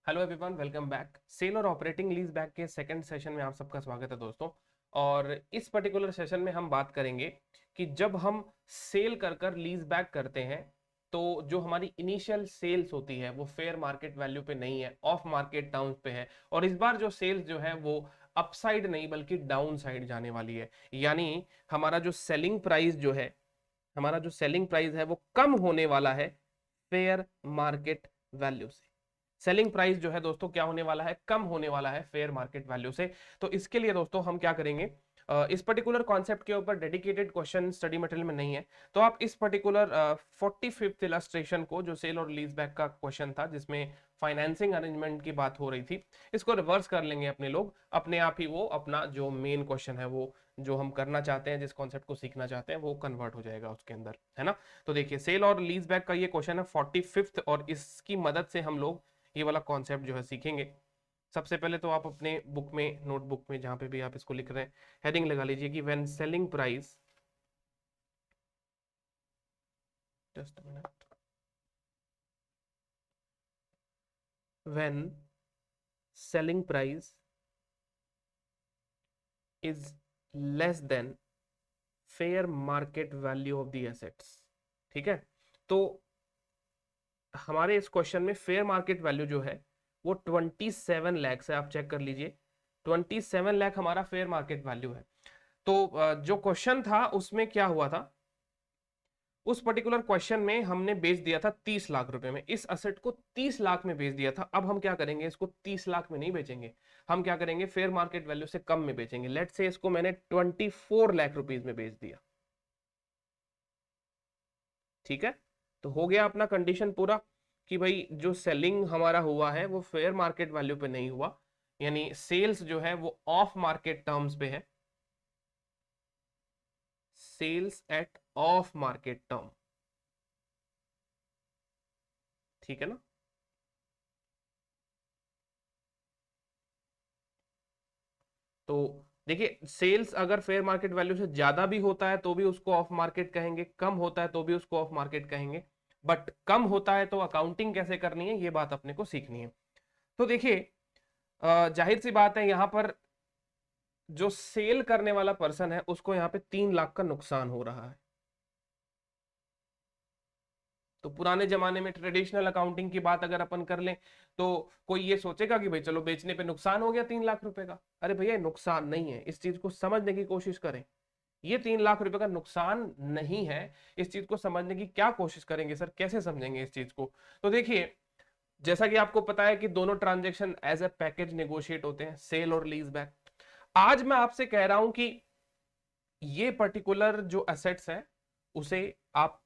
Hello everyone, welcome back. Sale और operating lease back के second session में आप सबका स्वागत है दोस्तों। और इस पर्टिकुलर सेशन में हम बात करेंगे कि जब हम सेल कर कर लीज बैक करते हैं तो जो हमारी इनिशियल सेल्स होती है वो फेयर मार्केट वैल्यू पे नहीं है, ऑफ मार्केट टर्म्स पे है। और इस बार जो सेल्स जो है वो अपसाइड नहीं बल्कि डाउन साइड जाने वाली है। यानी हमारा जो सेलिंग प्राइस जो है हमारा जो सेलिंग प्राइस है वो कम होने वाला है फेयर मार्केट वैल्यू से। सेलिंग प्राइस जो है दोस्तों क्या होने वाला है, कम होने वाला है फेयर मार्केट वैल्यू से। तो इसके लिए दोस्तों हम क्या करेंगे, इस पर्टिकुलर कॉन्सेप्ट के ऊपर डेडिकेटेड क्वेश्चन स्टडी मटेरियल में नहीं है, तो आप इस पर्टिकुलर 45th इलस्ट्रेशन को, जो सेल और लीज बैक का क्वेश्चन था जिसमें फाइनेंसिंग अरेंजमेंट की बात हो रही थी, इसको रिवर्स कर लेंगे अपने लोग। अपने आप ही वो अपना जो मेन क्वेश्चन है, वो जो हम करना चाहते हैं, जिस कॉन्सेप्ट को सीखना चाहते हैं, वो कन्वर्ट हो जाएगा उसके अंदर, है ना। तो देखिए, सेल और लीज बैक का ये क्वेश्चन है 45th, और इसकी मदद से हम लोग ये वाला कॉन्सेप्ट जो है सीखेंगे। सबसे पहले तो आप अपने बुक में, नोटबुक में, जहां पे भी आप इसको लिख रहे हैं, हेडिंग लगा लीजिए कि when selling price, just a minute, when selling price is less than fair market value of the assets. ठीक है। तो हमारे इस क्वेश्चन में फेयर मार्केट वैल्यू जो है वो 27 लाख है। आप चेक कर लीजिए, 27 लाख हमारा फेयर मार्केट वैल्यू है। तो जो क्वेश्चन था उसमें क्या हुआ था, उस पर्टिकुलर क्वेश्चन में हमने बेच दिया था 30 लाख रुपए में, इस असेट को 30 लाख में बेच दिया था। अब हम क्या करेंगे, इसको 30 लाख में नहीं बेचेंगे, हम क्या करेंगे, फेयर मार्केट वैल्यू से कम में बेचेंगे। लेट से इसको मैंने 24 लाख रुपीज में बेच दिया। ठीक है। तो हो गया अपना कंडीशन पूरा कि भाई जो सेलिंग हमारा हुआ है वो फेयर मार्केट वैल्यू पे नहीं हुआ, यानी सेल्स जो है वो ऑफ मार्केट टर्म्स पे है, sales at of market term. ठीक है ना। तो देखिए, सेल्स अगर फेयर मार्केट वैल्यू से ज्यादा भी होता है तो भी उसको ऑफ मार्केट कहेंगे, कम होता है तो भी उसको ऑफ मार्केट कहेंगे। बट कम होता है तो अकाउंटिंग कैसे करनी है, ये बात अपने को सीखनी है। तो देखिए, जाहिर सी बात है, यहां पर जो सेल करने वाला पर्सन है उसको यहाँ पे 3 लाख का नुकसान हो रहा है। तो पुराने जमाने में ट्रेडिशनल अकाउंटिंग की बात अगर अपन कर लें तो कोई ये सोचेगा कि भाई चलो बेचने पे नुकसान हो गया 3 लाख रुपए का। अरे भैया, नुकसान नहीं है, इस चीज को समझने की कोशिश करें। ये 3 लाख रुपए का नुकसान नहीं है। इस चीज को समझने की क्या कोशिश करेंगे सर, कैसे समझेंगे इस चीज को। तो देखिए, जैसा कि आपको पता है कि दोनों transaction as a package negotiate होते हैं, सेल और लीज बैक। आज मैं आपसे कह रहा हूं कि ये पर्टिकुलर जो असेट्स है उसे आप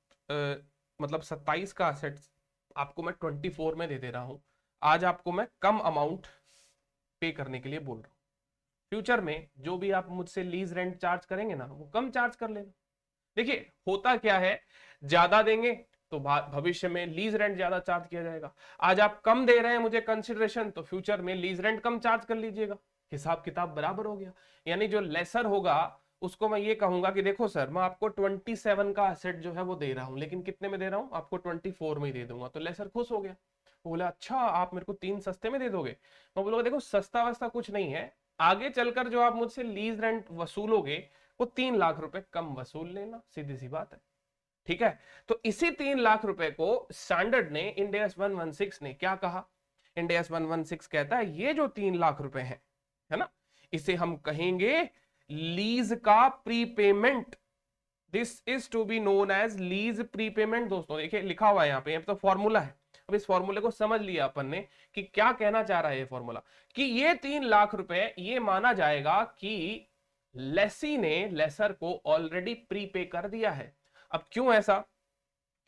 मतलब 27 का असेट्स आपको मैं 24 में दे दे रहा हूं। आज आपको मैं कम अमाउंट पे करने के लिए बोल रहा हूँ। फ्यूचर में जो भी आप मुझसे लीज रेंट चार्ज करेंगे ना, वो कम चार्ज कर लेना। देखिए, होता क्या है, ज्यादा देंगे तो भविष्य में लीज रेंट ज्यादा चार्ज किया जाएगा। आज आप कम दे रहे हैं मुझे कंसिडरेशन, तो फ्यूचर में लीज रेंट कम चार्ज कर लीजिएगा। हिसाब किताब बराबर हो गया। यानी जो लेसर होगा उसको मैं ये कहूंगा कि देखो सर, मैं आपको 27 का एसेट जो है वो दे रहा हूं, लेकिन कितने में दे रहा हूं, आपको 24 में ही दे दूंगा। तो लेसर खुश हो गया, वो बोला अच्छा आप मेरे को 3 सस्ते में दे दोगे। मैं बोलूंगा देखो, सस्ता वस्ता कुछ नहीं है, आगे चलकर जो आप मुझसे लीज रेंट वसूलोगे वो 3 लाख रुपए कम वसूल लेना, सीधी सी बात है। ठीक है। तो इसी 3 लाख रुपए को स्टैंडर्ड ने, इंडेस 116 ने क्या कहा, इंडेस 116 कहता है ये जो 3 लाख रुपए है ना, इसे हम कहेंगे लीज का prepayment. This is to be known as lease prepayment. दोस्तों देखिए, लिखा हुआ है यहाँ पे, तो फॉर्मूला है। अब इस फॉर्मूले को समझ लिया अपन ने कि क्या कहना चाह रहा है ये फॉर्मूला, कि ये 3 लाख रुपए ये माना जाएगा कि लेसी ने लेसर को ऑलरेडी प्रीपे कर दिया है। अब क्यों ऐसा,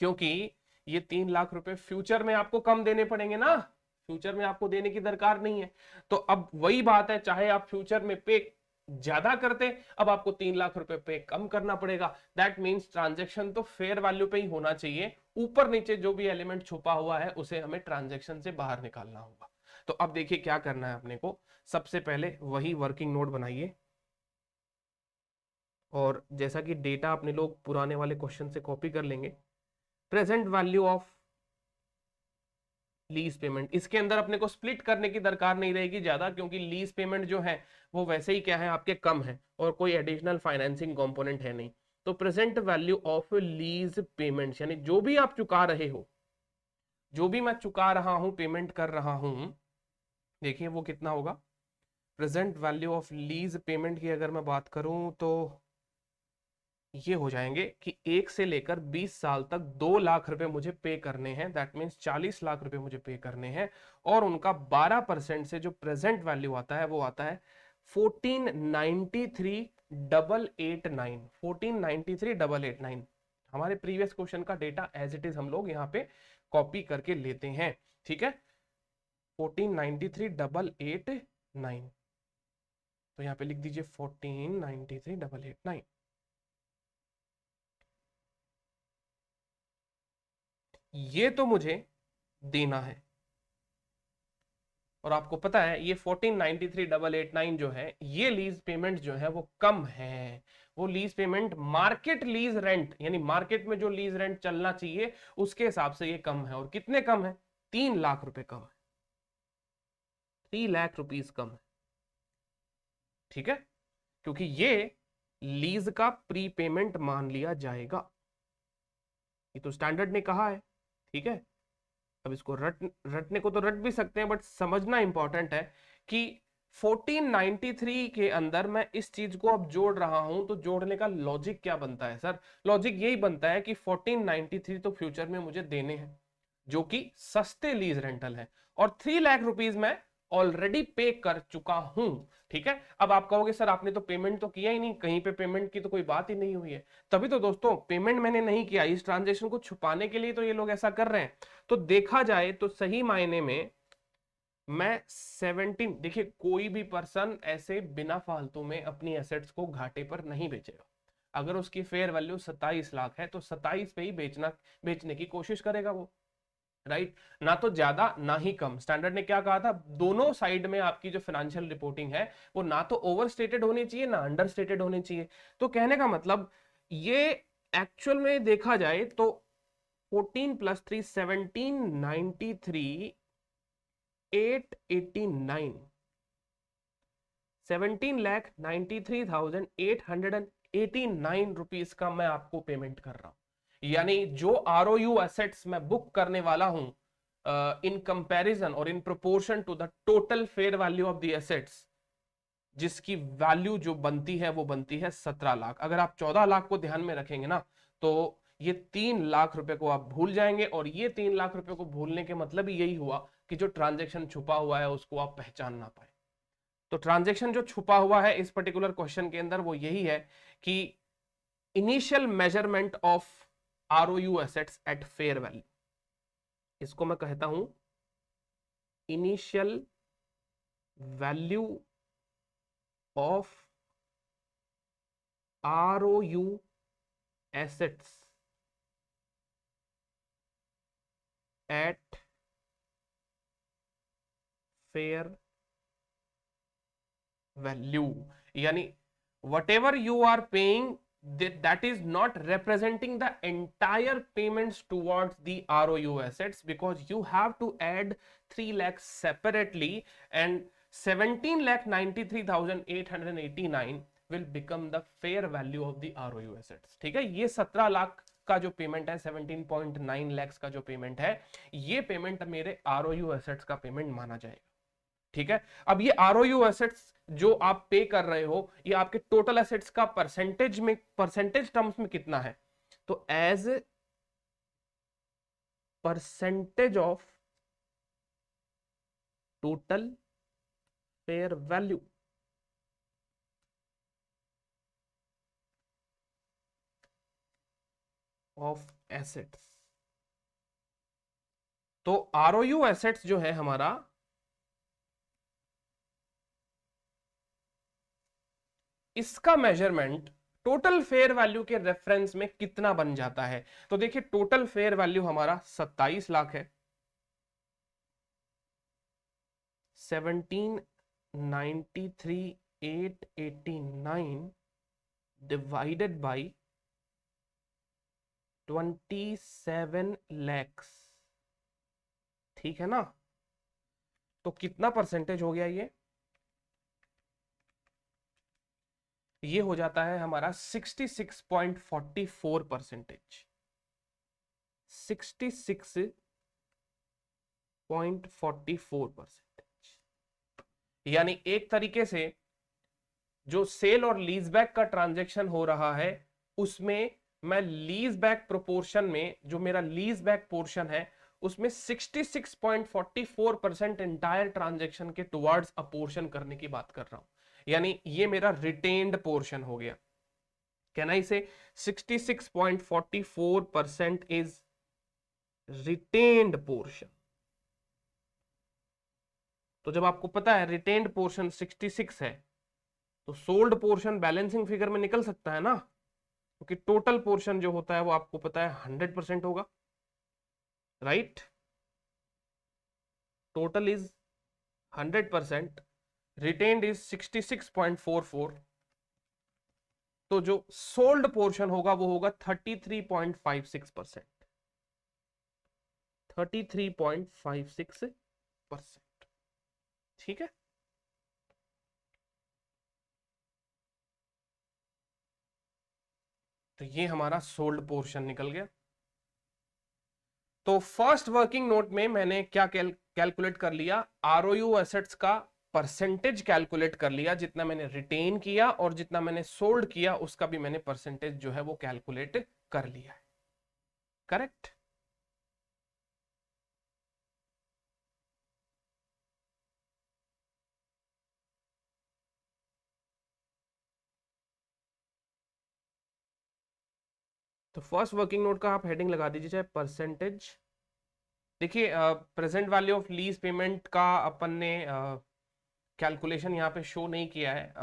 क्योंकि ये 3 लाख रुपए फ्यूचर में आपको कम देने पड़ेंगे ना, फ्यूचर में आपको देने की दरकार नहीं है। तो अब वही बात है, चाहे आप फ्यूचर में पे ज्यादा करते, अब आपको 3 लाख रुपए पे कम करना पड़ेगा। दैट मीन्स ट्रांजेक्शन तो फेयर वैल्यू पे ही होना चाहिए, ऊपर नीचे जो भी एलिमेंट छुपा हुआ है उसे हमें ट्रांजेक्शन से बाहर निकालना होगा। तो अब देखिए क्या करना है अपने को, सबसे पहले वही वर्किंग नोट बनाइए, और जैसा कि डेटा अपने लोग पुराने वाले क्वेश्चन से कॉपी कर लेंगे, present value of lease payment, इसके अंदर अपने को स्प्लिट करने की दरकार नहीं रहेगी ज्यादा, क्योंकि लीज पेमेंट जो है वो वैसे ही क्या है आपके कम है और कोई एडिशनल फाइनेंसिंग कंपोनेंट है नहीं। तो present value of lease payment, यानी जो भी आप चुका रहे हो, जो भी मैं चुका रहा हूं, पेमेंट कर रहा हूं, देखिए वो कितना होगा। Present value of lease payment की अगर मैं बात करूं तो ये हो जाएंगे कि 1 से लेकर 20 साल तक 2 लाख रुपए मुझे पे करने हैं, दैट मीन्स 40 लाख रुपए मुझे पे करने हैं। और उनका 12% से जो प्रेजेंट वैल्यू आता है वो आता है 1493,889, 1493,889। हमारे प्रीवियस क्वेश्चन का डेटा एज इट इज हम लोग यहाँ पे कॉपी करके लेते हैं, ठीक है। 1493,889, तो यहाँ पे लिख दीजिए 1493,889। ये तो मुझे देना है, और आपको पता है ये 1493,889 जो है, ये लीज पेमेंट जो है वो कम है। वो lease payment market lease rent, यानी मार्केट में जो लीज रेंट चलना चाहिए उसके हिसाब से ये कम है। और कितने कम है? 3 लाख रुपए कम है, 3 लाख रुपीज कम है, ठीक है। क्योंकि ये लीज का प्री पेमेंट मान लिया जाएगा, ये तो स्टैंडर्ड ने कहा है, ठीक है। अब इसको रटने को तो रट भी सकते हैं, बट समझना इंपॉर्टेंट है कि 1493 के अंदर मैं इस चीज को अब जोड़ रहा हूं, तो जोड़ने का लॉजिक क्या बनता है सर? लॉजिक यही बनता है कि 1493 तो फ्यूचर में मुझे देने हैं, जो कि सस्ते लीज रेंटल है, और 3 लाख रुपीज मैं ऑलरेडी पे कर चुका हूं, ठीक है। अब आप कहोगे सर आपने तो पेमेंट तो किया ही नहीं, कहीं पे पेमेंट की तो कोई बात ही नहीं हुई है। तभी तो दोस्तों पेमेंट मैंने नहीं किया, इस ट्रांजेक्शन को छुपाने के लिए तो ये लोग ऐसा कर रहे हैं। तो देखा जाए तो सही मायने में मैं 17, देखिए कोई भी पर्सन ऐसे बिना फालतू में अपनी एसेट्स को घाटे पर नहीं बेचेगा। अगर उसकी फेयर वैल्यू 27 लाख है तो 27 पे ही बेचने की कोशिश करेगा वो, राइट। ना तो ज्यादा ना ही कम। स्टैंडर्ड ने क्या कहा था, दोनों साइड में आपकी जो फाइनेंशियल रिपोर्टिंग है वो ना तो ओवर स्टेटेड होनी चाहिए ना अंडर स्टेटेड होनी चाहिए। तो कहने का मतलब ये एक्चुअल में देखा जाए तो 14 + 3 1793 889, 17,93,889 रुपीज का मैं आपको पेमेंट कर रहा हूं। यानी जो आरओयू एसेट्स मैं बुक करने वाला हूं इन कंपैरिजन और in proportion to the total fair value of the assets, जिसकी वैल्यू जो बनती है वो बनती है 17 लाख। अगर आप 14 लाख को ध्यान में रखेंगे ना, तो ये 3 लाख रुपए को आप भूल जाएंगे, और ये 3 लाख रुपए को भूलने के मतलब ही यही हुआ कि जो ट्रांजेक्शन छुपा हुआ है उसको आप पहचान ना पाए। तो ट्रांजेक्शन जो छुपा हुआ है इस पर्टिकुलर क्वेश्चन के अंदर वो यही है कि initial measurement of ROU assets at fair value, इसको मैं कहता हूं initial value of ROU assets at fair value. यानी whatever you are paying, that is not representing the entire payments towards the ROU assets, because you have to add 3 lakhs separately, and 17,93,889 will become the fair value of the ROU assets, ठीक है। ये 17 लाख का जो payment है, 17.9 lakhs का जो payment है, ये पेमेंट मेरे ROU assets का पेमेंट माना जाएगा, ठीक है। अब ये आरओयू एसेट्स जो आप पे कर रहे हो, ये आपके टोटल एसेट्स का परसेंटेज टर्म्स में कितना है, तो as percentage of total fair value of assets. तो आरओयू एसेट्स जो है हमारा, इसका मेजरमेंट टोटल फेयर वैल्यू के रेफरेंस में कितना बन जाता है। तो देखिए टोटल फेयर वैल्यू हमारा 27 लाख है, 17,93,889 डिवाइडेड बाई 27 lakhs, ठीक है ना। तो कितना परसेंटेज हो गया ये हो जाता है हमारा 66.44%। 66.44%। यानी एक तरीके से जो सेल और लीज बैक का ट्रांजैक्शन हो रहा है उसमें मैं लीज बैक प्रोपोर्शन में, जो मेरा लीज बैक पोर्शन है उसमें 66.44% एंटायर ट्रांजैक्शन के टुवर्ड्स अ पोर्शन करने की बात कर रहा हूं। यानी ये मेरा रिटेन्ड पोर्शन हो गया। कैन आई से 66.44% इज रिटेन्ड पोर्शन। तो जब आपको पता है रिटेन्ड पोर्शन 66 है तो सोल्ड पोर्शन बैलेंसिंग फिगर में निकल सकता है ना, क्योंकि टोटल पोर्शन जो होता है वो आपको पता है 100% होगा, right. Total is 100%, retained is 66.44, तो जो सोल्ड पोर्शन होगा वो होगा 33.56%। 33.56%। ठीक है। तो ये हमारा सोल्ड पोर्शन निकल गया। तो फर्स्ट वर्किंग नोट में मैंने क्या कैलकुलेट कर लिया, आरओयू एसेट्स का परसेंटेज कैलकुलेट कर लिया, जितना मैंने रिटेन किया और जितना मैंने सोल्ड किया उसका भी मैंने परसेंटेज जो है वो कैलकुलेट कर लिया है। करेक्ट। तो फर्स्ट वर्किंग नोट का आप हेडिंग लगा दीजिए चाहे परसेंटेज। देखिए present value of lease payment का अपन ने कैलकुलेशन यहाँ पे शो नहीं किया है,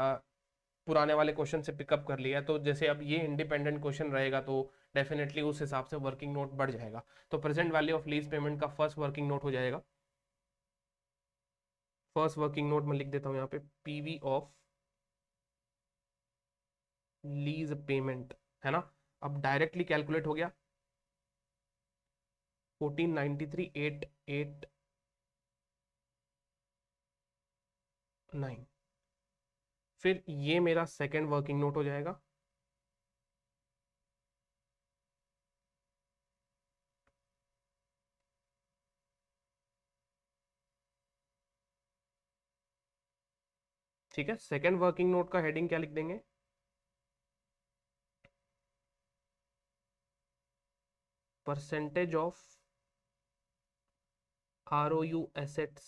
पुराने वाले क्वेश्चन से पिकअप कर लिया है। तो जैसे अब ये इंडिपेंडेंट क्वेश्चन रहेगा तो डेफिनेटली उस हिसाब से वर्किंग नोट बढ़ जाएगा। तो present value of lease payment का फर्स्ट वर्किंग नोट हो जाएगा, फर्स्ट वर्किंग नोट में लिख देता हूं यहाँ पे पीवी ऑफ लीज पेमेंट, है ना। अब डायरेक्टली कैलकुलेट हो गया 1493,889। फिर ये मेरा सेकेंड वर्किंग नोट हो जाएगा, ठीक है। सेकेंड वर्किंग नोट का हेडिंग क्या लिख देंगे, percentage of ROU assets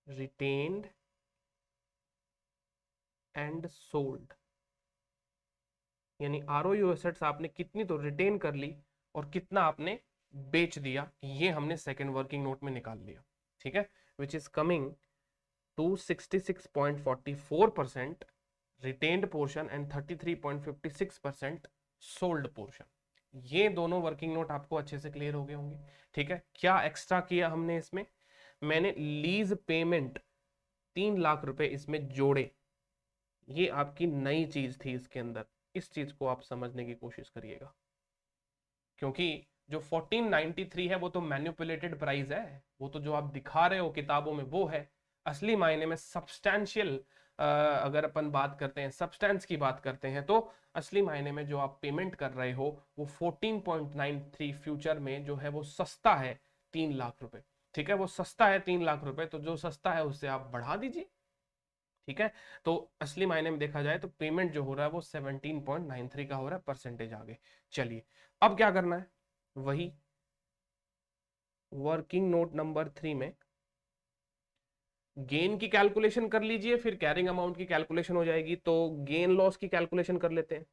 retained and sold. यानी आरओयू एसेट्स आपने कितनी तो रिटेन कर ली और कितना आपने बेच दिया, ये हमने सेकेंड वर्किंग नोट में निकाल लिया। ठीक है, which is coming to 66.44% retained portion and 33.56% sold portion. ये दोनों वर्किंग नोट आपको अच्छे से क्लियर हो गए होंगे। ठीक है, क्या एक्स्ट्रा किया हमने इसमें, मैंने लीज पेमेंट 3 लाख रुपए इसमें जोड़े। ये आपकी नई चीज थी इसके अंदर, इस चीज को आप समझने की कोशिश करिएगा, क्योंकि जो 1493 है वो तो मैन्युपुलेटेड प्राइस है, वो तो जो आप दिखा रहे हो किताबों में वो है। असली मायने में सब्सटैंशियल, अगर अपन बात करते हैं सब्सटेंस की बात करते हैं तो असली मायने में जो आप पेमेंट कर रहे हो वो 14.93 फ्यूचर में जो है वो सस्ता है 3 लाख रुपए। ठीक है, वो सस्ता है 3 लाख रुपए, तो जो सस्ता है उससे आप बढ़ा दीजिए। ठीक है, तो असली मायने में देखा जाए तो पेमेंट जो हो रहा है वो 17.93 का हो रहा है परसेंटेज आगे। चलिए अब क्या करना है, वही वर्किंग नोट नंबर 3 में गेन की कैलकुलेशन कर लीजिए, फिर कैरिंग अमाउंट की कैलकुलेशन हो जाएगी। तो गेन लॉस की कैलकुलेशन कर लेते हैं।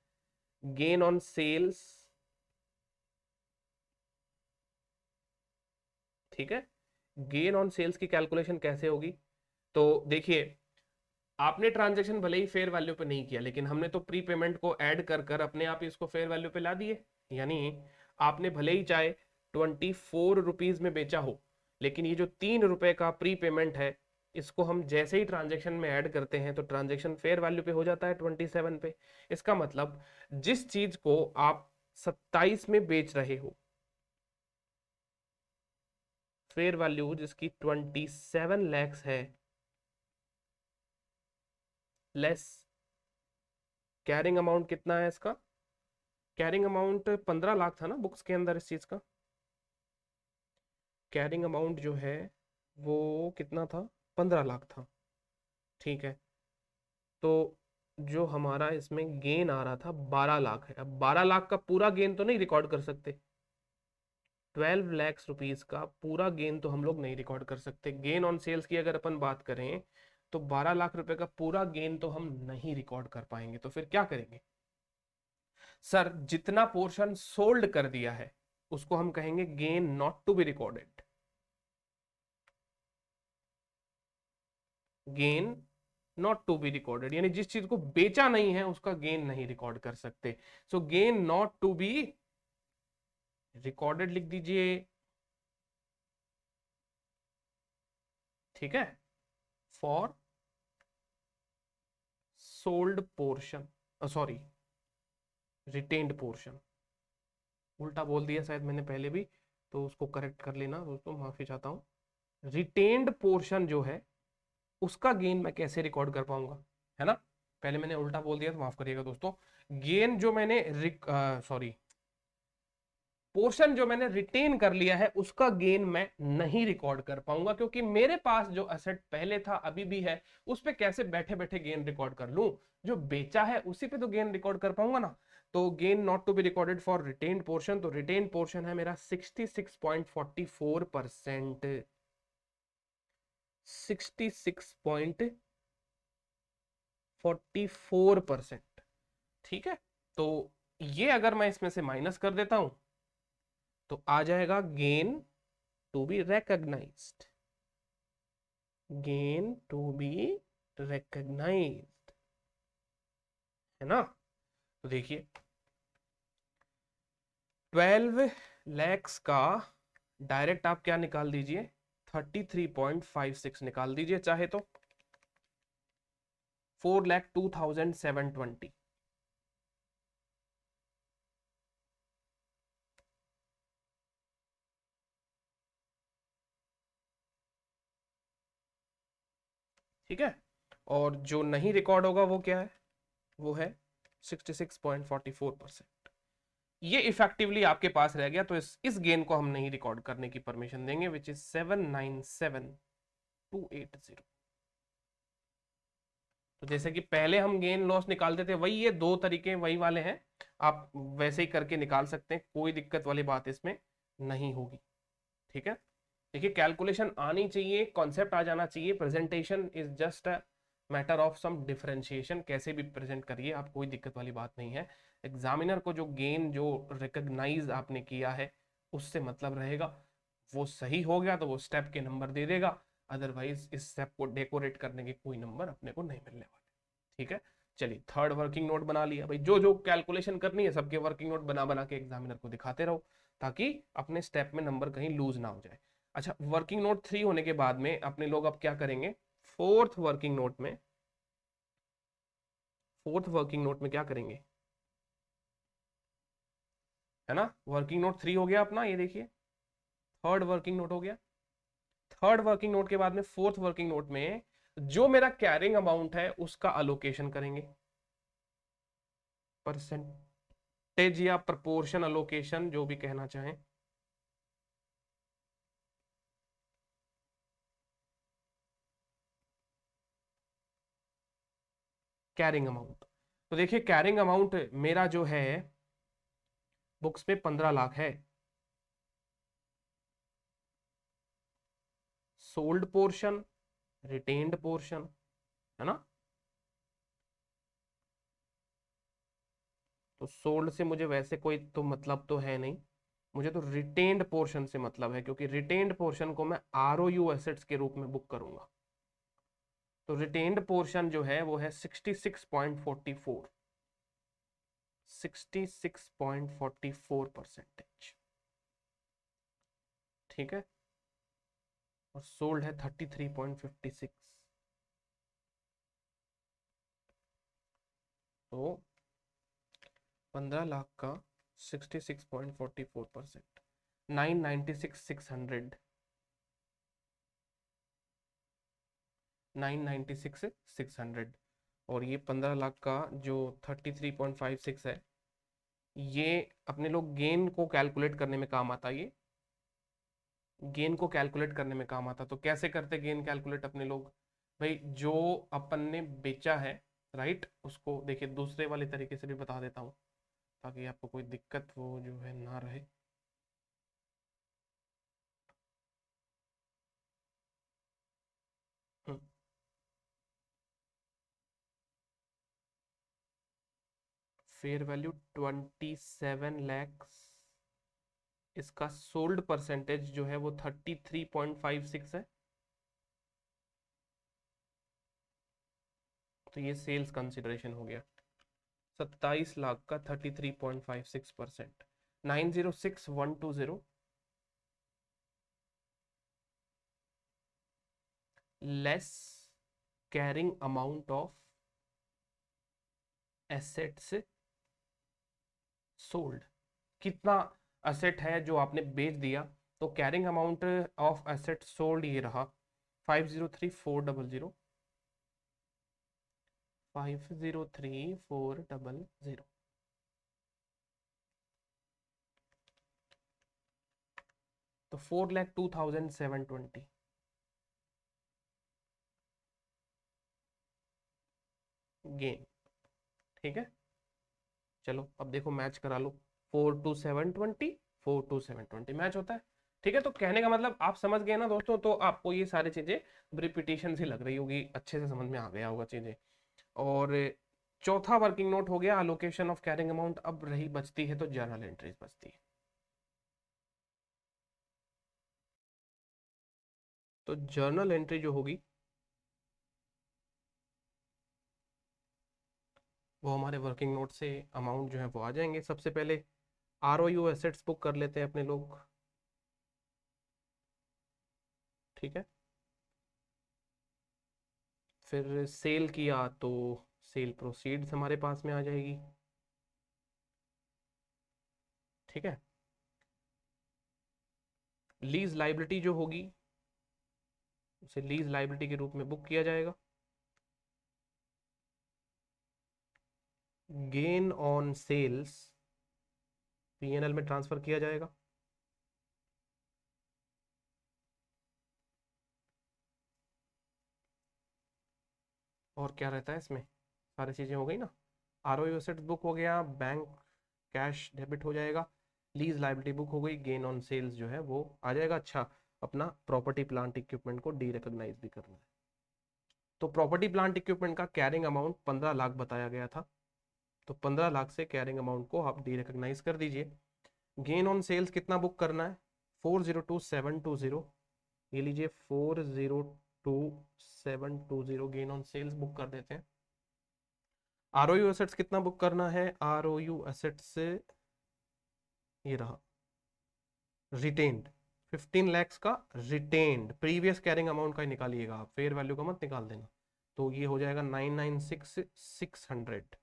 गेन ऑन सेल्स, ठीक है, गेन ऑन सेल्स की कैलकुलेशन कैसे होगी, तो देखिए आपने ट्रांजेक्शन भले ही फेयर वैल्यू पे नहीं किया, लेकिन हमने तो प्री पेमेंट को ऐड कर कर अपने आप ही इसको फेयर वैल्यू पे ला दिए। यानी आपने भले ही चाहे 24 रुपीज में बेचा हो, लेकिन ये जो 3 रुपए का प्री पेमेंट है इसको हम जैसे ही ट्रांजेक्शन में ऐड करते हैं तो ट्रांजेक्शन फेयर वैल्यू पे हो जाता है 27 पे। इसका मतलब जिस चीज को आप 27 में बेच रहे हो फेयर वैल्यू जिसकी 27 लैक्स है, लेस कैरिंग अमाउंट कितना है इसका? कैरिंग अमाउंट 15 लाख था ना बुक्स के अंदर इस चीज का। कैरिंग अमाउंट जो है वो कितना था? 15 लाख था। ठीक है, तो जो हमारा इसमें गेन आ रहा था 12 लाख है। अब 12 लाख का पूरा गेन तो नहीं रिकॉर्ड कर सकते, 12 लैक्स रुपीज का पूरा गेन तो हम लोग नहीं रिकॉर्ड कर सकते। गेन ऑन सेल्स की अगर अपन बात करें तो 12 लाख रुपए का पूरा गेन तो हम नहीं रिकॉर्ड कर पाएंगे। तो फिर क्या करेंगे सर? जितना पोर्शन सोल्ड कर दिया है उसको हम कहेंगे gain not to be recorded. Gain not to be recorded यानी जिस चीज को बेचा नहीं है उसका गेन नहीं रिकॉर्ड कर सकते। So gain not to be recorded लिख दीजिए। ठीक है, for sold portion, sorry retained portion, उल्टा बोल दिया शायद मैंने पहले भी, तो उसको करेक्ट कर लेना दोस्तों, माफी चाहता हूं। रिटेन्ड पोर्शन जो है उसका गेन मैं कैसे रिकॉर्ड कर पाऊंगा, है ना? पहले मैंने उल्टा बोल दिया तो माफ करिएगा दोस्तों। गेन जो मैंने सॉरी पोर्शन जो मैंने रिटेन कर लिया है उसका गेन मैं नहीं रिकॉर्ड कर पाऊंगा, क्योंकि मेरे पास जो असेट पहले था अभी भी है, उस पे कैसे बैठे बैठे गेन रिकॉर्ड कर लूं? जो बेचा है उसी पे तो गेन रिकॉर्ड कर पाऊंगा ना। तो gain not to be recorded for retained portion, तो रिटेन्ड पोर्शन है मेरा 66.44%। 66.44%। ठीक है, तो ये अगर मैं इसमें से माइनस कर देता हूं तो आ जाएगा gain to be recognised. Gain to be recognised, है ना? तो देखिए 12 लैक्स का डायरेक्ट आप क्या निकाल दीजिए, 33.56 निकाल दीजिए चाहे तो, 4,02,720। ठीक है, और जो नहीं रिकॉर्ड होगा वो क्या है? वो है 66.44%। ये इफेक्टिवली आपके पास रह गया, तो इस गेन को हम नहीं रिकॉर्ड करने की परमिशन देंगे, विच इज 797,280। तो जैसे कि पहले हम गेन लॉस निकालते थे, वही ये दो तरीके वही वाले हैं, आप वैसे ही करके निकाल सकते हैं, कोई दिक्कत वाली बात इसमें नहीं होगी। ठीक है, देखिए कैलकुलेशन आनी चाहिए, कॉन्सेप्ट आ जाना चाहिए, presentation is just a matter of some differentiation, कैसे भी प्रेजेंट करिए आप, कोई दिक्कत वाली बात नहीं है। एग्जामिनर को जो गेन जो रिकॉग्नाइज आपने किया है उससे मतलब रहेगा, वो सही हो गया तो वो स्टेप के नंबर दे देगा, अदरवाइज इस स्टेप को डेकोरेट करने के कोई नंबर अपने को नहीं मिलने वाले। ठीक है, चलिए थर्ड वर्किंग नोट बना लिया भाई, जो जो कैलकुलेशन करनी है सबके वर्किंग नोट बना बना के एग्जामिनर को दिखाते रहो, ताकि अपने स्टेप में नंबर कहीं लूज ना हो जाए। अच्छा, वर्किंग नोट 3 होने के बाद में अपने लोग अब क्या करेंगे, फोर्थ वर्किंग नोट में, फोर्थ वर्किंग नोट में क्या करेंगे, है ना? वर्किंग नोट 3 हो गया अपना, ये देखिए थर्ड वर्किंग नोट हो गया। थर्ड वर्किंग नोट के बाद में फोर्थ वर्किंग नोट में जो मेरा कैरिंग अमाउंट है उसका अलोकेशन करेंगे, परसेंटेज या प्रपोर्शन अलोकेशन जो भी कहना चाहें। कैरिंग अमाउंट, तो देखिए कैरिंग अमाउंट मेरा जो है बुक्स पे 15 लाख है, सोल्ड पोर्शन, रिटेन्ड पोर्शन, है ना? तो सोल्ड से मुझे वैसे कोई तो मतलब तो है नहीं, मुझे तो रिटेन्ड पोर्शन से मतलब है, क्योंकि रिटेन्ड पोर्शन को मैं आरओयू एसेट्स के रूप में बुक करूंगा। तो रिटेन्ड पोर्शन जो है वो है 66.44, 66.44%। ठीक है, और सोल्ड है 33.56। तो 15 लाख का 66.44%, 996,600 996,600, और ये 15 लाख का जो 33.56 है, ये अपने लोग गेन को कैलकुलेट करने में काम आता है। ये गेन को कैलकुलेट करने में काम आता, तो कैसे करते गेन कैलकुलेट अपने लोग? भाई जो अपन ने बेचा है, राइट, उसको देखिए दूसरे वाले तरीके से भी बता देता हूँ ताकि आपको कोई दिक्कत वो जो है ना रहे। फेयर वैल्यू 27 लैक्स, इसका सोल्ड परसेंटेज जो है वो 33.56 है, तो ये सेल्स कंसिडरेशन हो गया। 27 लाख का 33.56%, 906,120 less carrying amount of assets sold. कितना असेट है जो आपने बेच दिया, तो carrying amount of asset sold ये रहा 503,400, 503,400। तो 4,02,720 गेन। ठीक है, चलो अब देखो मैच करा लो, 4 to 720, 4 to 720 मैच होता है। ठीक है, तो कहने का मतलब आप समझ गए ना दोस्तों, तो आपको ये सारी चीजें रिपीटेशन सी लग रही होगी, अच्छे से समझ में आ गया होगा चीजें। और चौथा वर्किंग नोट हो गया अलोकेशन ऑफ कैरिंग अमाउंट। अब रही बचती है तो जर्नल एंट्रीज बचती है। तो जर्नल एंट्री जो होगी वो हमारे वर्किंग नोट से अमाउंट जो है वो आ जाएंगे। सबसे पहले ROU एसेट्स बुक कर लेते हैं अपने लोग। ठीक है, फिर सेल किया तो सेल प्रोसीड्स हमारे पास में आ जाएगी। ठीक है, लीज लाइबिलिटी जो होगी उसे लीज लाइबिलिटी के रूप में बुक किया जाएगा। गेन ऑन सेल्स P&L में ट्रांसफर किया जाएगा। और क्या रहता है इसमें, सारी चीजें हो गई ना। ROU एसेट्स बुक हो गया, बैंक कैश डेबिट हो जाएगा, लीज लाइबिलिटी बुक हो गई, गेन ऑन सेल्स जो है वो आ जाएगा। अच्छा, अपना प्रॉपर्टी प्लांट इक्विपमेंट को डी रिकॉग्नाइज भी करना है। तो प्रॉपर्टी प्लांट इक्विपमेंट का कैरिंग अमाउंट 15 लाख बताया गया था, तो 15 लाख से कैरिंग अमाउंट को आप डी रिकॉग्नाइज कर दीजिए। गेन ऑन सेल्स कितना बुक करना है, 402,720, ये लीजिए 402,720 गेन ऑन सेल्स बुक कर देते हैं। ROU एसेट्स कितना बुक करना है, ROU एसेट्स से ये रहा रिटेन्ड 15 लैक्स का रिटेन्ड, प्रीवियस कैरिंग अमाउंट का ही निकालिएगा आप, फेयर वैल्यू का मत निकाल देना। तो ये हो जाएगा 996,600,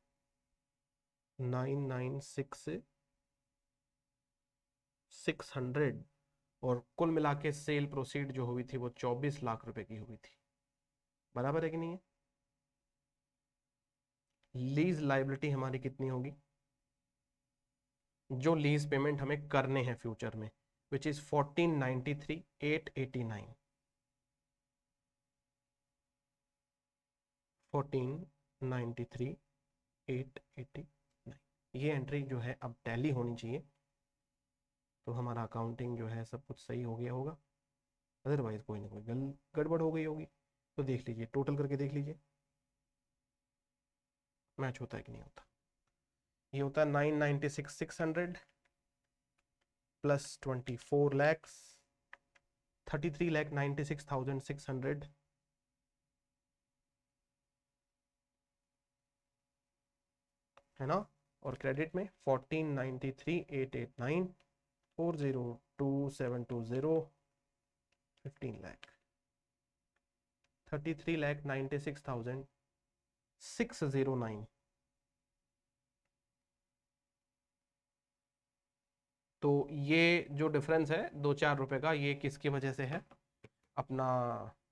996,600। और कुल मिला के सेल प्रोसीड जो हुई थी वो 24 लाख रुपए की हुई थी। बराबर है कि नहीं है? लीज लाइबिलिटी हमारी कितनी होगी, जो लीज पेमेंट हमें करने हैं फ्यूचर में, विच इज 1493,889, 1493,889। ये एंट्री जो है अब टैली होनी चाहिए, तो हमारा अकाउंटिंग जो है सब कुछ सही हो गया होगा। अदरवाइज कोई ना कोई गड़बड़ हो गई होगी। तो देख लीजिए, टोटल करके देख लीजिए मैच होता है कि नहीं होता। ये होता है 996,600 प्लस 24 लैक्स, 33,96,600, है ना। और क्रेडिट में 1493,889, 402,720, 15 लाख, 33,96,609। तो ये जो डिफरेंस है 2-4 रुपए का, ये किसकी वजह से है, अपना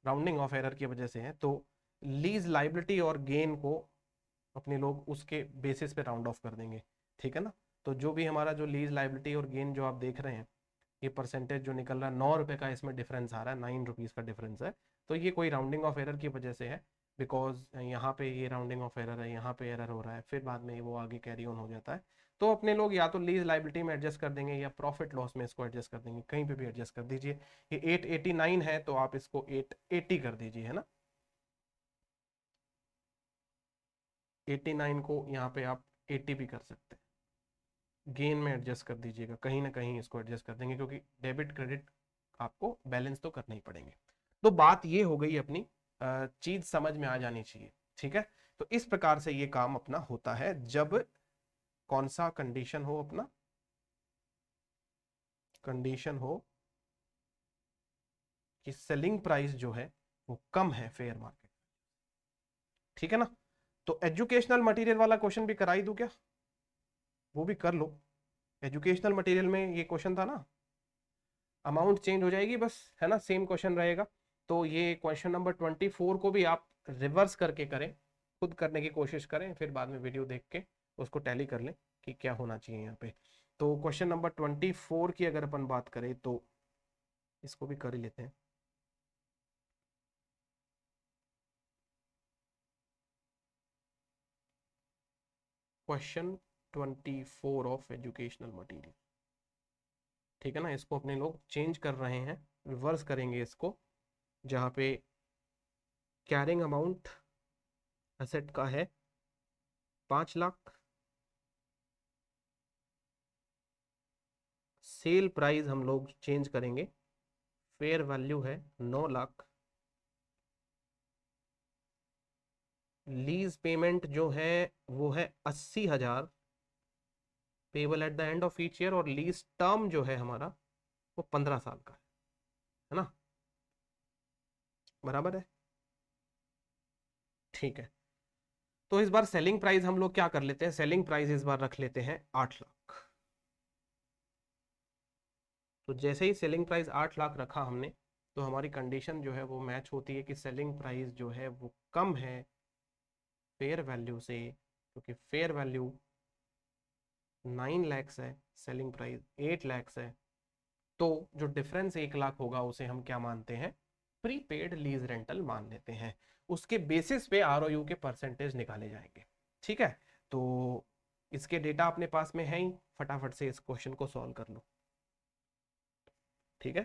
राउंडिंग ऑफ एरर की वजह से है। तो लीज लाइबिलिटी और गेन को अपने लोग उसके बेसिस पे राउंड ऑफ कर देंगे, ठीक है ना। तो जो भी हमारा जो लीज लाइबिलिटी और गेन जो आप देख रहे हैं, ये परसेंटेज जो निकल रहा है 9 रुपए का, इसमें डिफरेंस आ रहा है, 9 रुपीज़ का डिफरेंस है। तो ये कोई राउंडिंग ऑफ एरर की वजह से है, बिकॉज यहाँ पे ये राउंडिंग ऑफ एरर है, यहाँ पे एरर हो रहा है, फिर बाद में वो आगे कैरी ऑन हो जाता है। तो अपने लोग या तो लीज लाइबिलिटी में एडजस्ट कर देंगे या प्रॉफिट लॉस में इसको एडजस्ट कर देंगे, कहीं पे भी एडजस्ट कर दीजिए। ये 889 है तो आप इसको 880 कर दीजिए, है ना। 89 को यहाँ पे आप 80 भी कर सकते हैं, गेन में एडजस्ट कर दीजिएगा, कहीं ना कहीं इसको एडजस्ट कर देंगे, क्योंकि डेबिट क्रेडिट आपको बैलेंस तो करना ही पड़ेंगे। तो बात ये हो गई अपनी, चीज समझ में आ जानी चाहिए, ठीक है। तो इस प्रकार से ये काम अपना होता है जब कौन सा कंडीशन हो, अपना कंडीशन हो कि सेलिंग प्राइस जो है वो कम है फेयर मार्केट, ठीक है ना। तो एजुकेशनल मटेरियल वाला क्वेश्चन भी कराई दूं क्या, वो भी कर लो। एजुकेशनल मटेरियल में ये क्वेश्चन था ना, अमाउंट चेंज हो जाएगी बस, है ना, सेम क्वेश्चन रहेगा। तो ये क्वेश्चन नंबर 24 को भी आप रिवर्स करके करें, खुद करने की कोशिश करें, फिर बाद में वीडियो देख के उसको टैली कर लें कि क्या होना चाहिए यहाँ पे। तो क्वेश्चन नंबर 24 की अगर अपन बात करें तो इसको भी कर ही लेते हैं। क्वेश्चन 24 ऑफ एजुकेशनल मटेरियल, ठीक है ना। इसको अपने लोग चेंज कर रहे हैं, रिवर्स करेंगे इसको, जहाँ पे कैरिंग अमाउंट एसेट का है 5 लाख, सेल प्राइस हम लोग चेंज करेंगे, फेयर वैल्यू है 9 लाख, लीज पेमेंट जो है वो है 80,000 payable at the end of each year, और लीज टर्म जो है हमारा वो 15 साल का है ना, बराबर है, ठीक है। तो इस बार सेलिंग प्राइस हम लोग क्या कर लेते हैं, सेलिंग प्राइस इस बार रख लेते हैं 8 लाख। तो जैसे ही सेलिंग प्राइस 8 लाख रखा हमने, तो हमारी कंडीशन जो है वो मैच होती है कि सेलिंग प्राइस जो है वो कम है फेयर वैल्यू से, क्योंकि फेयर वैल्यू 9 लैक्स है, सेलिंग प्राइस 8 लैक्स है। तो जो डिफरेंस 1 लाख होगा उसे हम क्या मानते हैं, प्रीपेड लीज रेंटल मान लेते हैं। उसके बेसिस पे आरओयू के परसेंटेज निकाले जाएंगे, ठीक है। तो इसके डेटा अपने पास में है ही, फटाफट से इस क्वेश्चन को सॉल्व कर लो, ठीक है।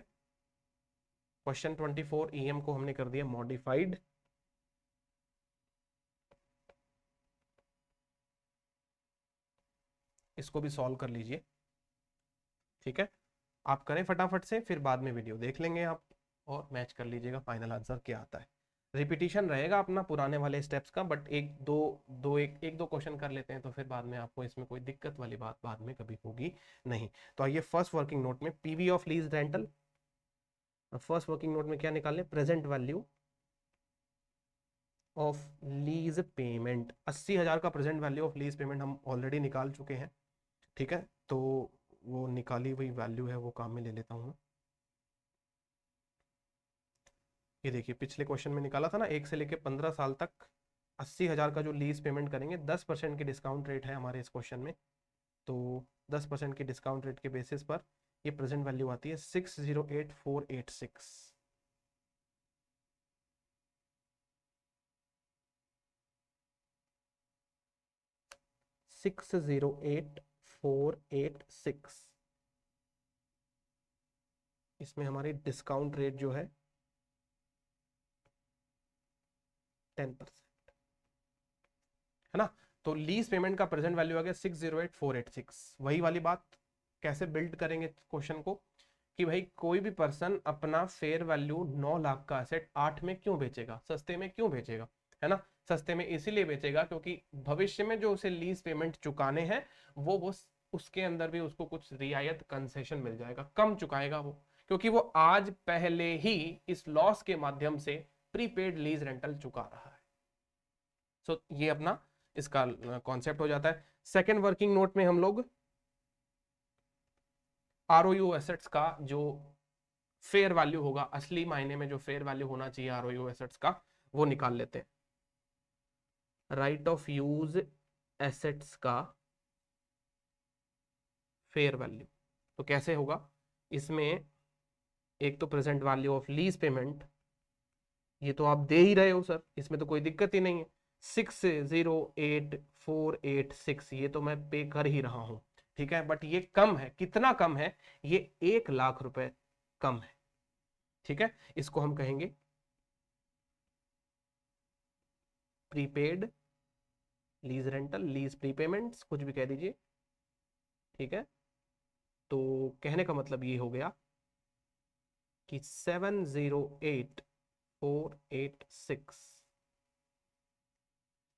क्वेश्चन 24 ईएम को हमने कर दिया मॉडिफाइड, इसको भी सॉल्व कर लीजिए, ठीक है। आप करें फटाफट से, फिर बाद में वीडियो देख लेंगे आप और मैच कर लीजिएगा फाइनल आंसर क्या आता है। रिपीटिशन रहेगा अपना पुराने वाले स्टेप्स का, बट एक दो क्वेश्चन कर लेते हैं, तो फिर बाद में आपको इसमें कोई दिक्कत वाली बात बाद में कभी होगी नहीं। तो आइए फर्स्ट वर्किंग नोट में PV of lease rental, first working note में क्या निकालें, present value of lease payment, 80,000 का present value of lease payment हम ऑलरेडी निकाल चुके हैं, ठीक है। तो वो निकाली हुई वैल्यू है वो काम में ले लेता हूँ। ये देखिए पिछले क्वेश्चन में निकाला था ना, 1 से लेके 15 साल तक 80,000 का जो लीज पेमेंट करेंगे, 10% की डिस्काउंट रेट है हमारे इस क्वेश्चन में। तो 10% की डिस्काउंट रेट के बेसिस पर ये प्रेजेंट वैल्यू आती है 608,486। 608,486, इसमें हमारी डिस्काउंट रेट जो है 10%, है ना। तो लीज पेमेंट का प्रेजेंट वैल्यू आ गया 608,486। वही वाली बात, कैसे बिल्ड करेंगे क्वेश्चन को, कि भाई कोई भी पर्सन अपना फेयर वैल्यू 9 लाख का एसेट 8 में क्यों बेचेगा, सस्ते में क्यों बेचेगा, है ना। सस्ते में इसीलिए बेचेगा क्योंकि भविष्य में जो उसे लीज पेमेंट चुकाने हैं वो उसके अंदर भी उसको कुछ रियायत कंसेशन मिल जाएगा, कम चुकाएगा वो, क्योंकि वो आज पहले ही इस लॉस के माध्यम से प्रीपेड लीज रेंटल चुका रहा है। सो ये अपना इसका कॉन्सेप्ट हो जाता है। सेकेंड वर्किंग नोट में हम लोग आरओयू एसेट्स का जो फेयर वैल्यू होगा, असली मायने में जो फेयर वैल्यू होना चाहिए आरओयू एसेट्स का, वो निकाल लेते हैं। राइट ऑफ यूज एसेट्स का फेयर वैल्यू। तो कैसे होगा इसमें, एक तो present value of lease payment, ये तो आप दे ही रहे हो सर, इसमें तो कोई दिक्कत ही नहीं है। 608486 ये तो मैं पे कर ही रहा हूं, ठीक है, बट ये कम है, कितना कम है, ये 1 लाख रुपए कम है, ठीक है। इसको हम कहेंगे प्रीपेड लीज रेंटल, लीज प्रीपेमेंट्स, कुछ भी कह दीजिए, ठीक है। तो कहने का मतलब ये हो गया कि 708486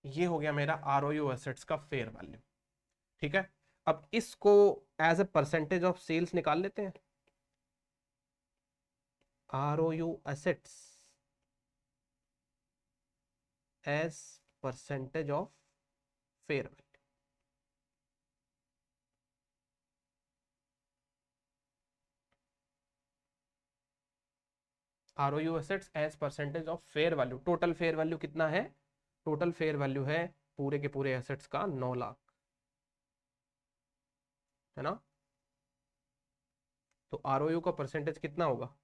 ये हो गया मेरा आरओयू एसेट्स का फेयर वैल्यू, ठीक है। अब इसको as a percentage of sales निकाल लेते हैं, ROU assets as percentage of fair value. ROU assets as percentage of fair value, total fair value कितना है, टोटल फेयर वैल्यू है पूरे के पूरे एसेट्स का 9 लाख, है ना। तो आरओयू का परसेंटेज कितना होगा,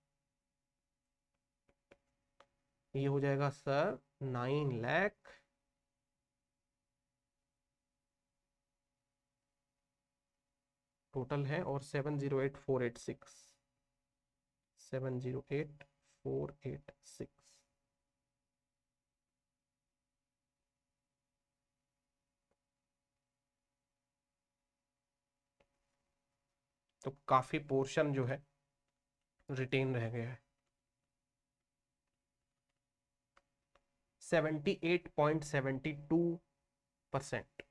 ये हो जाएगा सर 9 लाख टोटल है, और 708486, 708486। तो काफी पोर्शन जो है रिटेन रह गया है, 78.72%,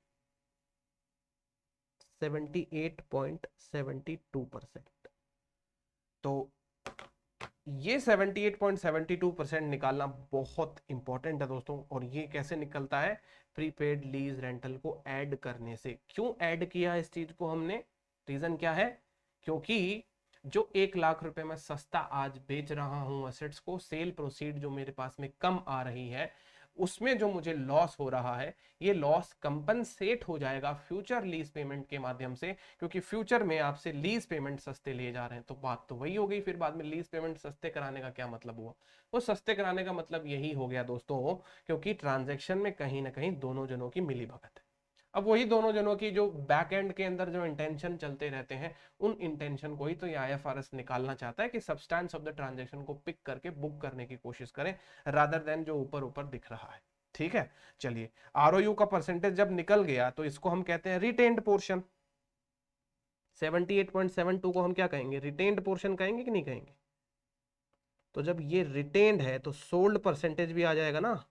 78.72%। तो ये 78.72% निकालना बहुत इंपॉर्टेंट है दोस्तों। और ये कैसे निकलता है, प्रीपेड लीज रेंटल को ऐड करने से। क्यों ऐड किया इस चीज को हमने, रीजन क्या है, क्योंकि जो 1 लाख रुपए में सस्ता आज बेच रहा हूं एसेट्स को, सेल प्रोसीड जो मेरे पास में कम आ रही है, उसमें जो मुझे लॉस हो रहा है, ये लॉस कंपनसेट हो जाएगा फ्यूचर लीज पेमेंट के माध्यम से, क्योंकि फ्यूचर में आपसे लीज पेमेंट सस्ते लिए जा रहे हैं। तो बात तो वही हो गई, फिर बाद में लीज पेमेंट सस्ते कराने का क्या मतलब हुआ, वो सस्ते कराने का मतलब यही हो गया दोस्तों, क्योंकि ट्रांजैक्शन में कहीं ना कहीं दोनों जनों की मिली भगत है। अब वही दोनों जनों की जो बैक एंड के अंदर जो इंटेंशन चलते रहते हैं, उन इंटेंशन को ही तो ये आईएफआरएस निकालना चाहता है कि सब्सटेंस ऑफ द ट्रांजैक्शन को पिक करके बुक करने की कोशिश करें, रादर देन जो ऊपर ऊपर दिख रहा है, ठीक है। चलिए, आरओयू का परसेंटेज जब निकल गया तो इसको हम कहते हैं रिटेन्ड पोर्शन। 78.72 को हम क्या कहेंगे, रिटेन्ड पोर्शन कहेंगे कि नहीं कहेंगे। तो जब ये रिटेन्ड है तो सोल्ड परसेंटेज भी आ जाएगा ना,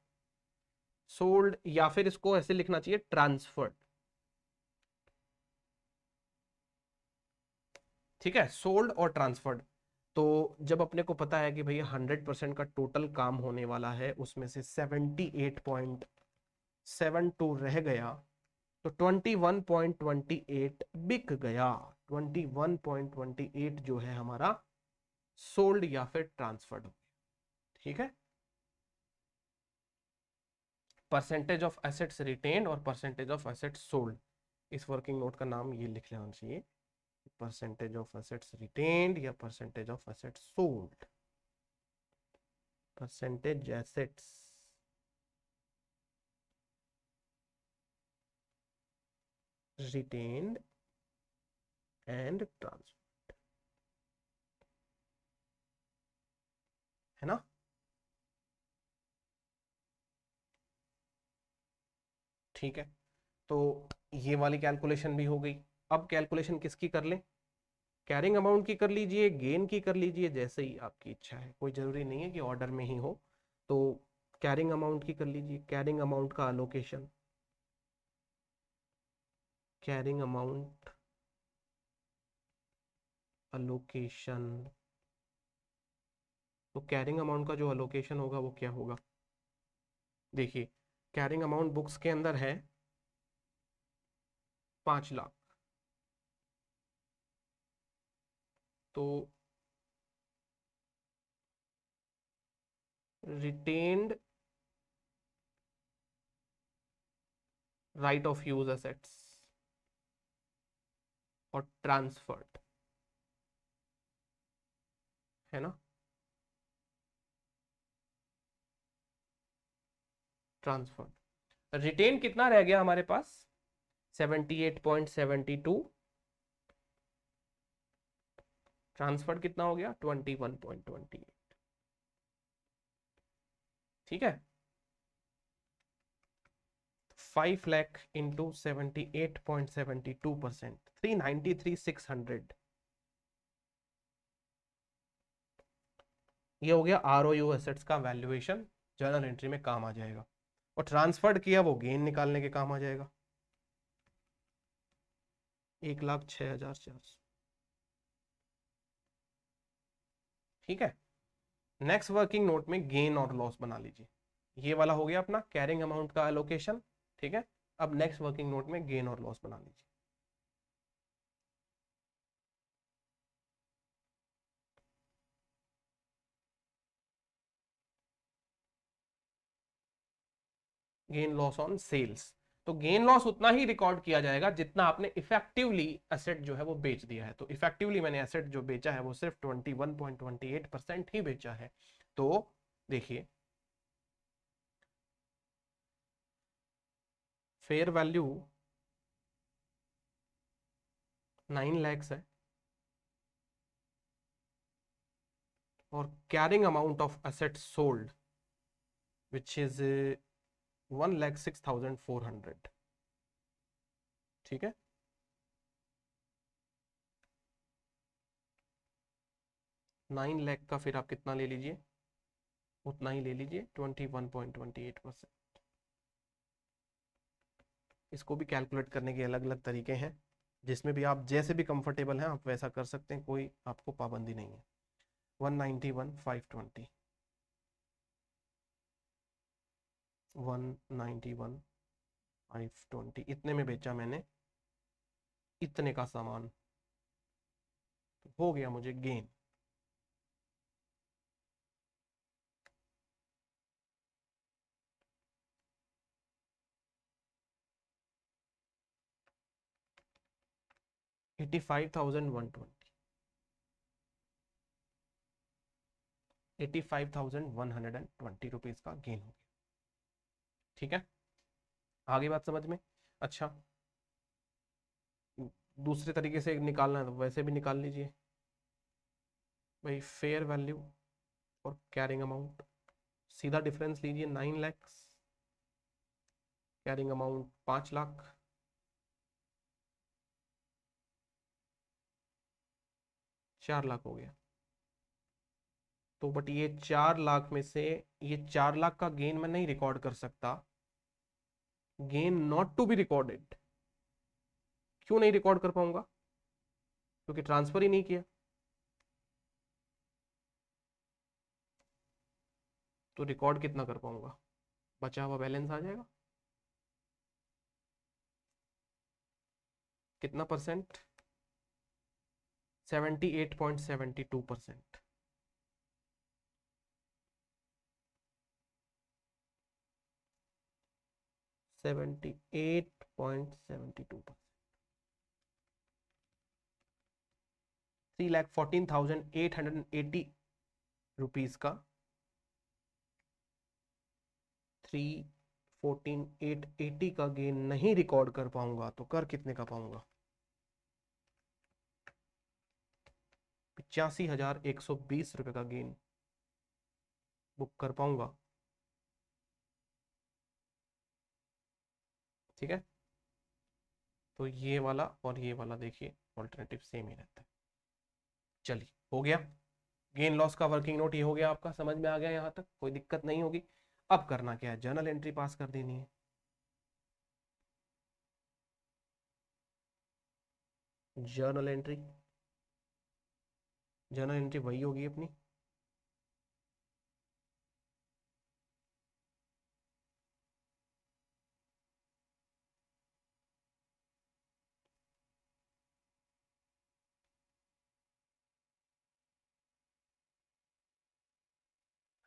सोल्ड, या फिर इसको ऐसे लिखना चाहिए ट्रांसफर्ड, ठीक है, सोल्ड और ट्रांसफर्ड। तो जब अपने को पता है कि भैया 100% का टोटल काम होने वाला है, उसमें से 78.72 रह गया, तो 21.28 बिक गया, 21.28 जो है हमारा सोल्ड या फिर ट्रांसफर्ड, ठीक है। परसेंटेज ऑफ एसेट्स रिटेन्ड और परसेंटेज ऑफ एसेट्स सोल्ड, इस वर्किंग नोट का नाम ये लिख लेना चाहिए, परसेंटेज ऑफ एसेट्स रिटेन्ड या percentage of assets sold. Percentage assets retained and transfer, है ना। ठीक है, तो ये वाली कैलकुलेशन भी हो गई। अब कैलकुलेशन किसकी कर लें, कैरिंग अमाउंट की कर लीजिए, गेन की कर लीजिए, जैसे ही आपकी इच्छा है, कोई जरूरी नहीं है कि ऑर्डर में ही हो। तो कैरिंग अमाउंट की कर लीजिए, कैरिंग अमाउंट का अलोकेशन, कैरिंग अमाउंट अलोकेशन, तो कैरिंग अमाउंट का जो अलोकेशन होगा वो क्या होगा, देखिए, कैरिंग अमाउंट बुक्स के अंदर है 5 लाख, तो retained right of use assets और ट्रांसफर्ड, है ना, ट्रांसफर्ड। रिटेन कितना रह गया हमारे पास, 78.72, ट्रांसफर्ड कितना हो गया 21.28। ठीक है, 5 लाख इंटू 78.72%, 393,600, ये हो गया ROU एसेट्स का वैल्यूएशन, जर्नल एंट्री में काम आ जाएगा। और ट्रांसफर्ड किया वो गेन निकालने के काम आ जाएगा, 1,06,400। ठीक है, नेक्स्ट वर्किंग नोट में गेन और लॉस बना लीजिए। ये वाला हो गया अपना कैरिंग अमाउंट का एलोकेशन। ठीक है, अब नेक्स्ट वर्किंग नोट में गेन और लॉस बना लीजिए। गेन लॉस ऑन सेल्स, तो गेन लॉस उतना ही रिकॉर्ड किया जाएगा जितना आपने इफेक्टिवली एसेट जो है वो बेच दिया है। तो इफेक्टिवली मैंने एसेट जो बेचा है वो सिर्फ 21.28% ही बेचा है। तो देखिए, फेयर वैल्यू 9 lakhs है और carrying amount of asset sold which is 1,06,400। ठीक है, 9 लाख का फिर आप कितना ले लीजिए, उतना ही ले लीजिए, 21.28%। इसको भी कैलकुलेट करने के अलग अलग तरीके हैं, जिसमें भी आप जैसे भी कंफर्टेबल हैं आप वैसा कर सकते हैं, कोई आपको पाबंदी नहीं है। 191,520, 191,520 इतने में बेचा मैंने इतने का सामान, तो हो गया मुझे गेन। ₹85,120 का गेन हो गया। ठीक है, आगे बात समझ में। अच्छा, दूसरे तरीके से निकालना है तो वैसे भी निकाल लीजिए भाई, फेयर वैल्यू और कैरिंग अमाउंट, सीधा डिफरेंस लीजिए, 9 lakhs, carrying amount 5 lakh, 4 lakh हो गया। तो बट ये 4 लाख में से ये 4 लाख का गेन मैं नहीं रिकॉर्ड कर सकता, gain not to be recorded. क्यों नहीं रिकॉर्ड कर पाऊंगा, क्योंकि ट्रांसफर ही नहीं किया। तो रिकॉर्ड कितना कर पाऊंगा, बचा हुआ बैलेंस आ जाएगा कितना परसेंट, 78.72%। 78.72%, 3,14,880 का 3,14,880 का गेन नहीं रिकॉर्ड कर पाऊंगा तो कर कितने का पाऊंगा, 85,120 रुपए का गेन बुक कर पाऊंगा। ठीक है, तो ये वाला और ये वाला देखिए ऑल्टरनेटिव सेम ही रहता है। चलिए, हो गया गेन लॉस का वर्किंग नोट, ये हो गया आपका, समझ में आ गया, यहाँ तक कोई दिक्कत नहीं होगी। अब करना क्या है, जर्नल एंट्री पास कर देनी है। जर्नल एंट्री, जर्नल एंट्री वही होगी अपनी,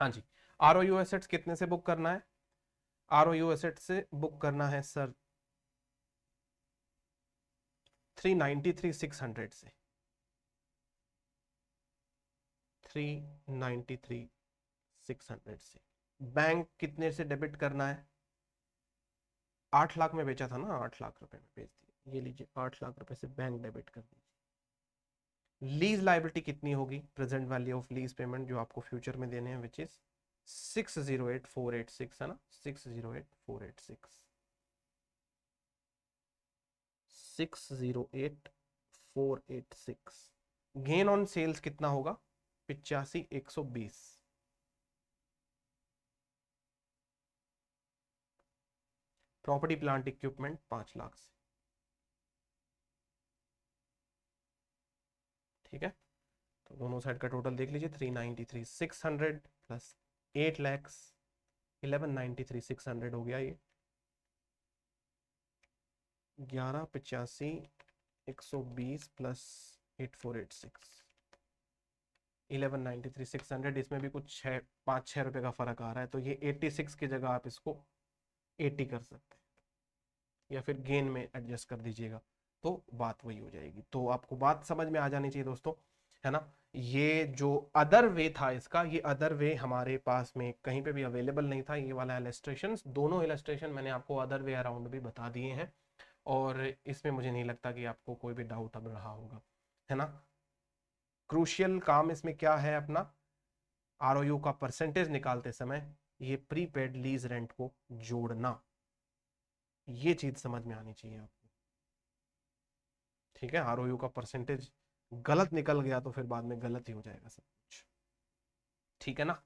हाँ जी। ROU एसेट्स कितने से बुक करना है, ROU एसेट से बुक करना है सर 393,600 से, 393,600 से बैंक कितने से डेबिट करना है? 8 लाख में बेचा था ना, 8 लाख रुपए में बेच दिया, ये लीजिए 8 लाख रुपए से बैंक डेबिट कर दीजिए। लीज लाइबिलिटी कितनी होगी? Present value of lease payment जो आपको फ्यूचर में देने हैं, विच इज 608,486 है ना, 608,486, 608,486। गेन ऑन सेल्स कितना होगा? 85,120। प्रॉपर्टी प्लांट इक्विपमेंट 5 लाख से, ठीक है। तो दोनों साइड का टोटल देख लीजिए, 393,600 प्लस 8 लैक्स, 1193,600 हो गया ये, 11,85,120 प्लस 8486, 1193,600। इसमें भी कुछ 5-6 रुपए का फर्क आ रहा है, तो ये 86 की जगह आप इसको 80 कर सकते हैं, या फिर गेन में एडजस्ट कर दीजिएगा, तो बात वही हो जाएगी। तो आपको बात समझ में आ जानी चाहिए दोस्तों, है ना। ये जो अदर वे था इसका, ये अदर वे हमारे पास में कहीं पे भी अवेलेबल नहीं था। ये वाला इलस्ट्रेशन, दोनों इलस्ट्रेशन मैंने आपको अदर वे अराउंड भी बता दिए हैं, और इसमें मुझे नहीं लगता कि आपको कोई भी डाउट अब रहा होगा, है ना। क्रूशियल काम इसमें क्या है अपना, आरओयू का परसेंटेज निकालते समय ये प्रीपेड लीज रेंट को जोड़ना, ये चीज समझ में आनी चाहिए आपको, ठीक है। आरओयू का परसेंटेज गलत निकल गया तो फिर बाद में गलत ही हो जाएगा सब कुछ, ठीक है ना।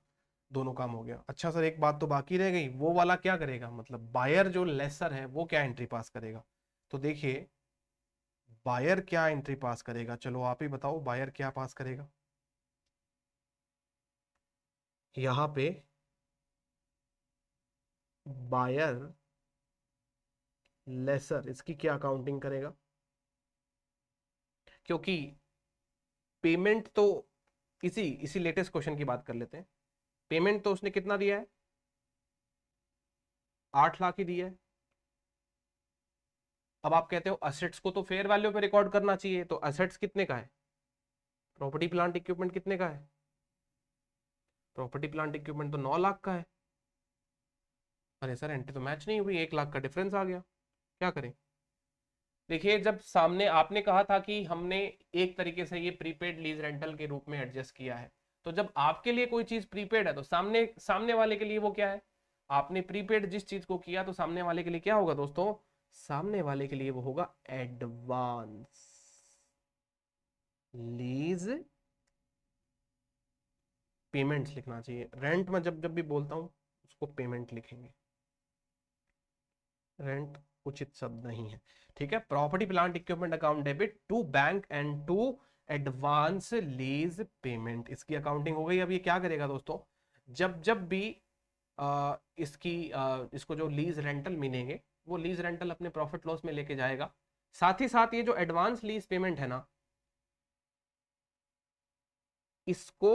दोनों काम हो गया। अच्छा सर, एक बात तो बाकी रह गई, वो वाला क्या करेगा, मतलब बायर जो लेसर है वो क्या एंट्री पास करेगा? तो देखिए बायर क्या एंट्री पास करेगा, चलो आप ही बताओ, बायर क्या पास करेगा? यहां पे बायर लेसर, इसकी क्या अकाउंटिंग करेगा? क्योंकि पेमेंट तो इसी लेटेस्ट क्वेश्चन की बात कर लेते हैं। पेमेंट तो उसने कितना दिया है? 8 लाख ही दिया है। अब आप कहते हो असेट्स को तो फेयर वैल्यू पे रिकॉर्ड करना चाहिए, तो असेट्स कितने का है? प्रॉपर्टी प्लांट इक्विपमेंट कितने का है? प्रॉपर्टी प्लांट इक्विपमेंट तो 9 लाख का है। अरे सर एंट्री तो मैच नहीं हुई, 1 लाख का डिफरेंस आ गया, क्या करें? देखिए, जब सामने आपने कहा था कि हमने एक तरीके से ये प्रीपेड लीज रेंटल के रूप में एडजस्ट किया है, तो जब आपके लिए कोई चीज प्रीपेड है तो सामने सामने वाले के लिए वो क्या है? आपने प्रीपेड जिस चीज को किया, तो सामने वाले के लिए क्या होगा दोस्तों? सामने वाले के लिए वो होगा एडवांस लीज पेमेंट्स लिखना चाहिए। रेंट में जब जब भी बोलता हूं उसको पेमेंट लिखेंगे, रेंट उचित शब्द नहीं है, ठीक है। Property plant equipment account debit to bank and to advance lease payment, इसकी अकाउंटिंग हो गई। अब ये क्या करेगा दोस्तों, जब जब भी इसको जो लीज रेंटल मिलेंगे, वो लीज रेंटल अपने प्रॉफिट लॉस में लेके जाएगा। साथ ही साथ ये जो एडवांस लीज पेमेंट है ना, इसको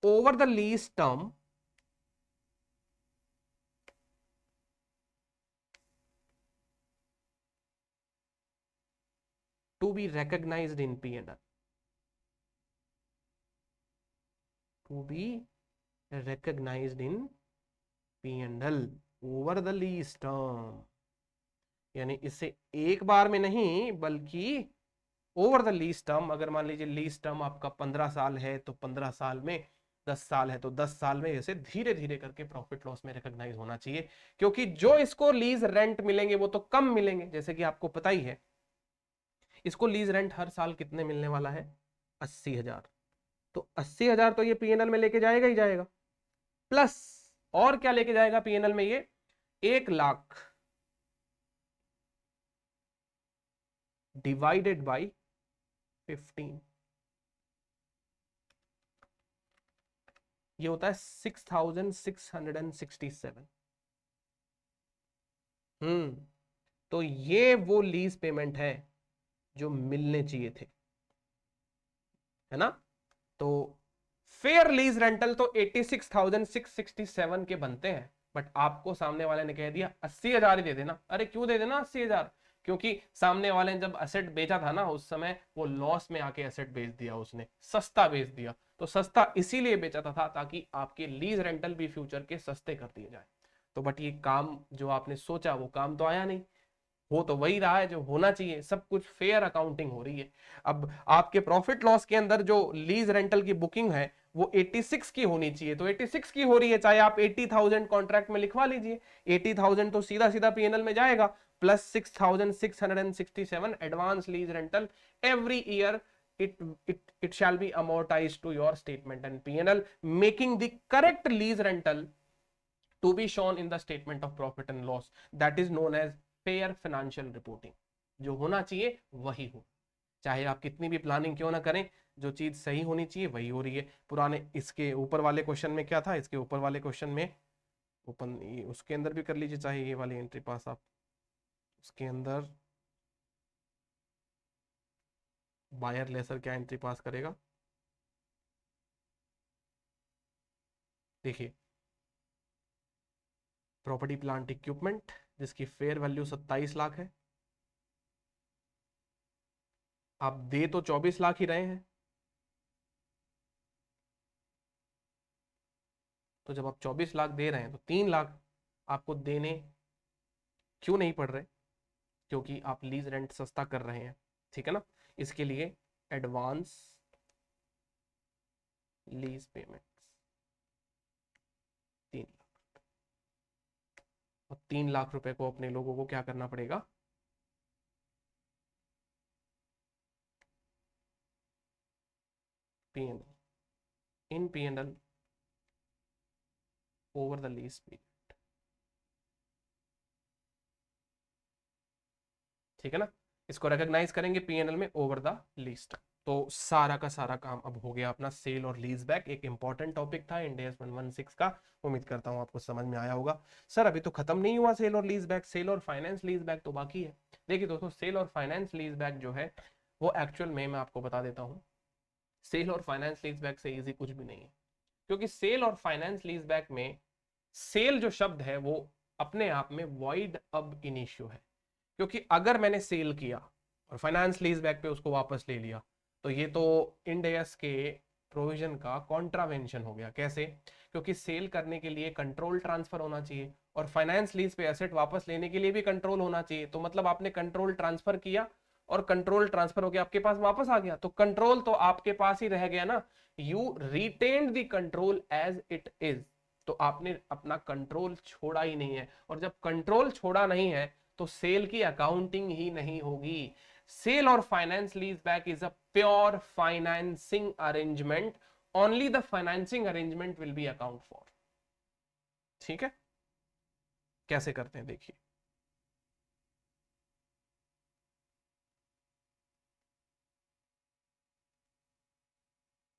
over the lease term to be recognized in P&L, to be recognized in P&L over the lease term, यानी इससे एक बार में नहीं बल्कि ओवर द लीज टर्म। अगर मान लीजिए लीज टर्म आपका 15 साल है, तो 15 साल में, 10 साल है तो 10 साल में, ऐसे धीरे धीरे करके प्रॉफिट लॉस में रिकॉग्नाइज होना चाहिए। क्योंकि जो इसको लीज रेंट मिलेंगे वो तो कम मिलेंगे, जैसे कि आपको पता ही है, इसको लीज रेंट हर साल कितने मिलने वाला है? 80,000। तो 80,000 तो ये पीएनएल में लेके जाएगा ही जाएगा, प्लस और क्या लेके जाएगा पीएनएल में? ये 1 लाख डिवाइडेड बाई 15, ये होता है 6,667। तो ये वो लीज पेमेंट है जो मिलने चाहिए थे, है ना। तो फेयर लीज रेंटल तो 86,667 के बनते हैं, बट आपको सामने वाले ने कह दिया 80,000 ही दे देना। अरे क्यों दे देना 80,000? क्योंकि सामने वाले ने जब एसेट बेचा था ना, उस समय वो लॉस में आके एसेट बेच दिया, उसने सस्ता बेच दिया। तो सस्ता इसीलिए बेचा था ताकि आपके लीज रेंटल भी फ्यूचर के सस्ते कर दिए जाए। तो बट ये काम जो आपने सोचा वो काम तो आया नहीं, हो तो वही रहा है जो होना चाहिए, सब कुछ फेयर अकाउंटिंग हो रही है। अब आपके प्रॉफिट लॉस के अंदर जो लीज रेंटल की बुकिंग है वो 86 की होनी चाहिए, तो 86 की हो रही है, चाहे आप 80,000 कॉन्ट्रैक्ट में लिखवा लीजिए, 80,000 तो सीधा सीधा पीएनएल में जाएगा, plus 6,667 advance lease rental every year, it shall be amortized to your statement and P&L, making the correct lease rental to be shown in the statement of profit and loss, that is known as fair financial reporting। जो होना चाहिए वही हो, चाहे आप कितनी भी planning क्यों ना करें, जो चीज सही होनी चाहिए वही हो रही है। पुराने इसके ऊपर वाले क्वेश्चन में क्या था, इसके ऊपर वाले क्वेश्चन में ओपन उसके अंदर भी कर लीजिए, चाहे ये वाली एंट्री पास आप, उसके अंदर बायर लेसर क्या एंट्री पास करेगा, देखिए प्रॉपर्टी प्लांट इक्विपमेंट जिसकी फेयर वैल्यू 27 लाख है, आप दे तो 24 लाख ही रहे हैं, तो जब आप 24 लाख दे रहे हैं तो 3 लाख आपको देने क्यों नहीं पड़ रहे, क्योंकि आप लीज रेंट सस्ता कर रहे हैं, ठीक है ना। इसके लिए एडवांस लीज पेमेंट 3 लाख, और 3 लाख रुपए को अपने लोगों को क्या करना पड़ेगा, PNL, in PNL over the lease period, ठीक है ना। इसको रिकॉग्नाइज करेंगे पीएनएल में ओवर द लीज। तो सारा का सारा काम अब हो गया अपना सेल और लीज बैक, एक इंपॉर्टेंट टॉपिक था इंड AS 116 का, उम्मीद करता हूं आपको समझ में आया होगा। सर अभी तो खत्म नहीं हुआ सेल और लीज बैक, सेल और फाइनेंस लीज बैक तो बाकी है। देखिए दोस्तों, सेल और फाइनेंस लीज बैक जो है वो एक्चुअल में मैं आपको बता देता हूँ, सेल और फाइनेंस लीज बैक से इजी कुछ भी नहीं है, क्योंकि सेल और फाइनेंस लीज बैक में सेल जो शब्द है वो अपने आप में वॉइड अब इनिशियो है, क्योंकि अगर मैंने सेल किया और फाइनेंस लीज बैक पे उसको वापस ले लिया तो ये तो इंड AS के प्रोविजन का कॉन्ट्रावेंशन हो गया। कैसे, क्योंकि सेल करने के लिए कंट्रोल ट्रांसफर होना चाहिए और फाइनेंस लीज पे एसेट वापस लेने के लिए भी कंट्रोल होना चाहिए, तो मतलब आपने कंट्रोल ट्रांसफर किया और कंट्रोल ट्रांसफर हो गया आपके पास वापस आ गया, तो कंट्रोल तो आपके पास ही रह गया ना, you retained the control as it is, तो आपने अपना कंट्रोल छोड़ा ही नहीं है, और जब कंट्रोल छोड़ा नहीं है तो सेल की अकाउंटिंग ही नहीं होगी। सेल और finance lease back is a pure financing arrangement, only the financing arrangement will be account for, ठीक है। कैसे करते हैं देखिए,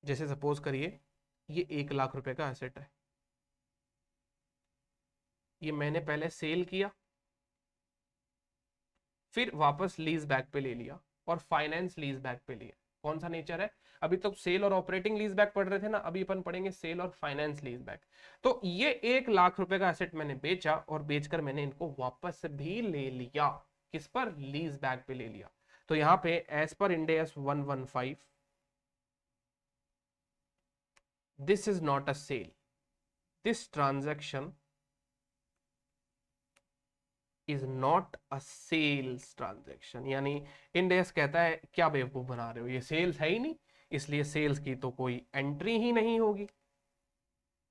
जैसे सपोज करिए ये 1 लाख रुपए का एसेट है, ये मैंने पहले सेल किया फिर वापस लीज बैक पे ले लिया और फाइनेंस लीज बैक पे लिया, कौन सा नेचर है, अभी तो सेल और ऑपरेटिंग लीज बैक पढ़ रहे थे ना, अभी अपन पढ़ेंगे सेल और फाइनेंस लीज बैक। तो ये 1 लाख रुपए का एसेट मैंने बेचा और बेचकर मैंने इनको वापस भी ले लिया, किस पर, लीज बैक पे ले लिया। तो यहां पे as per Ind AS 115 this is not a sale, this transaction is not a sales transaction, यानी इंड AS कहता है क्या बेवकूफ बना रहे हो, ये सेल्स है ही नहीं, इसलिए सेल्स की तो कोई एंट्री ही नहीं होगी।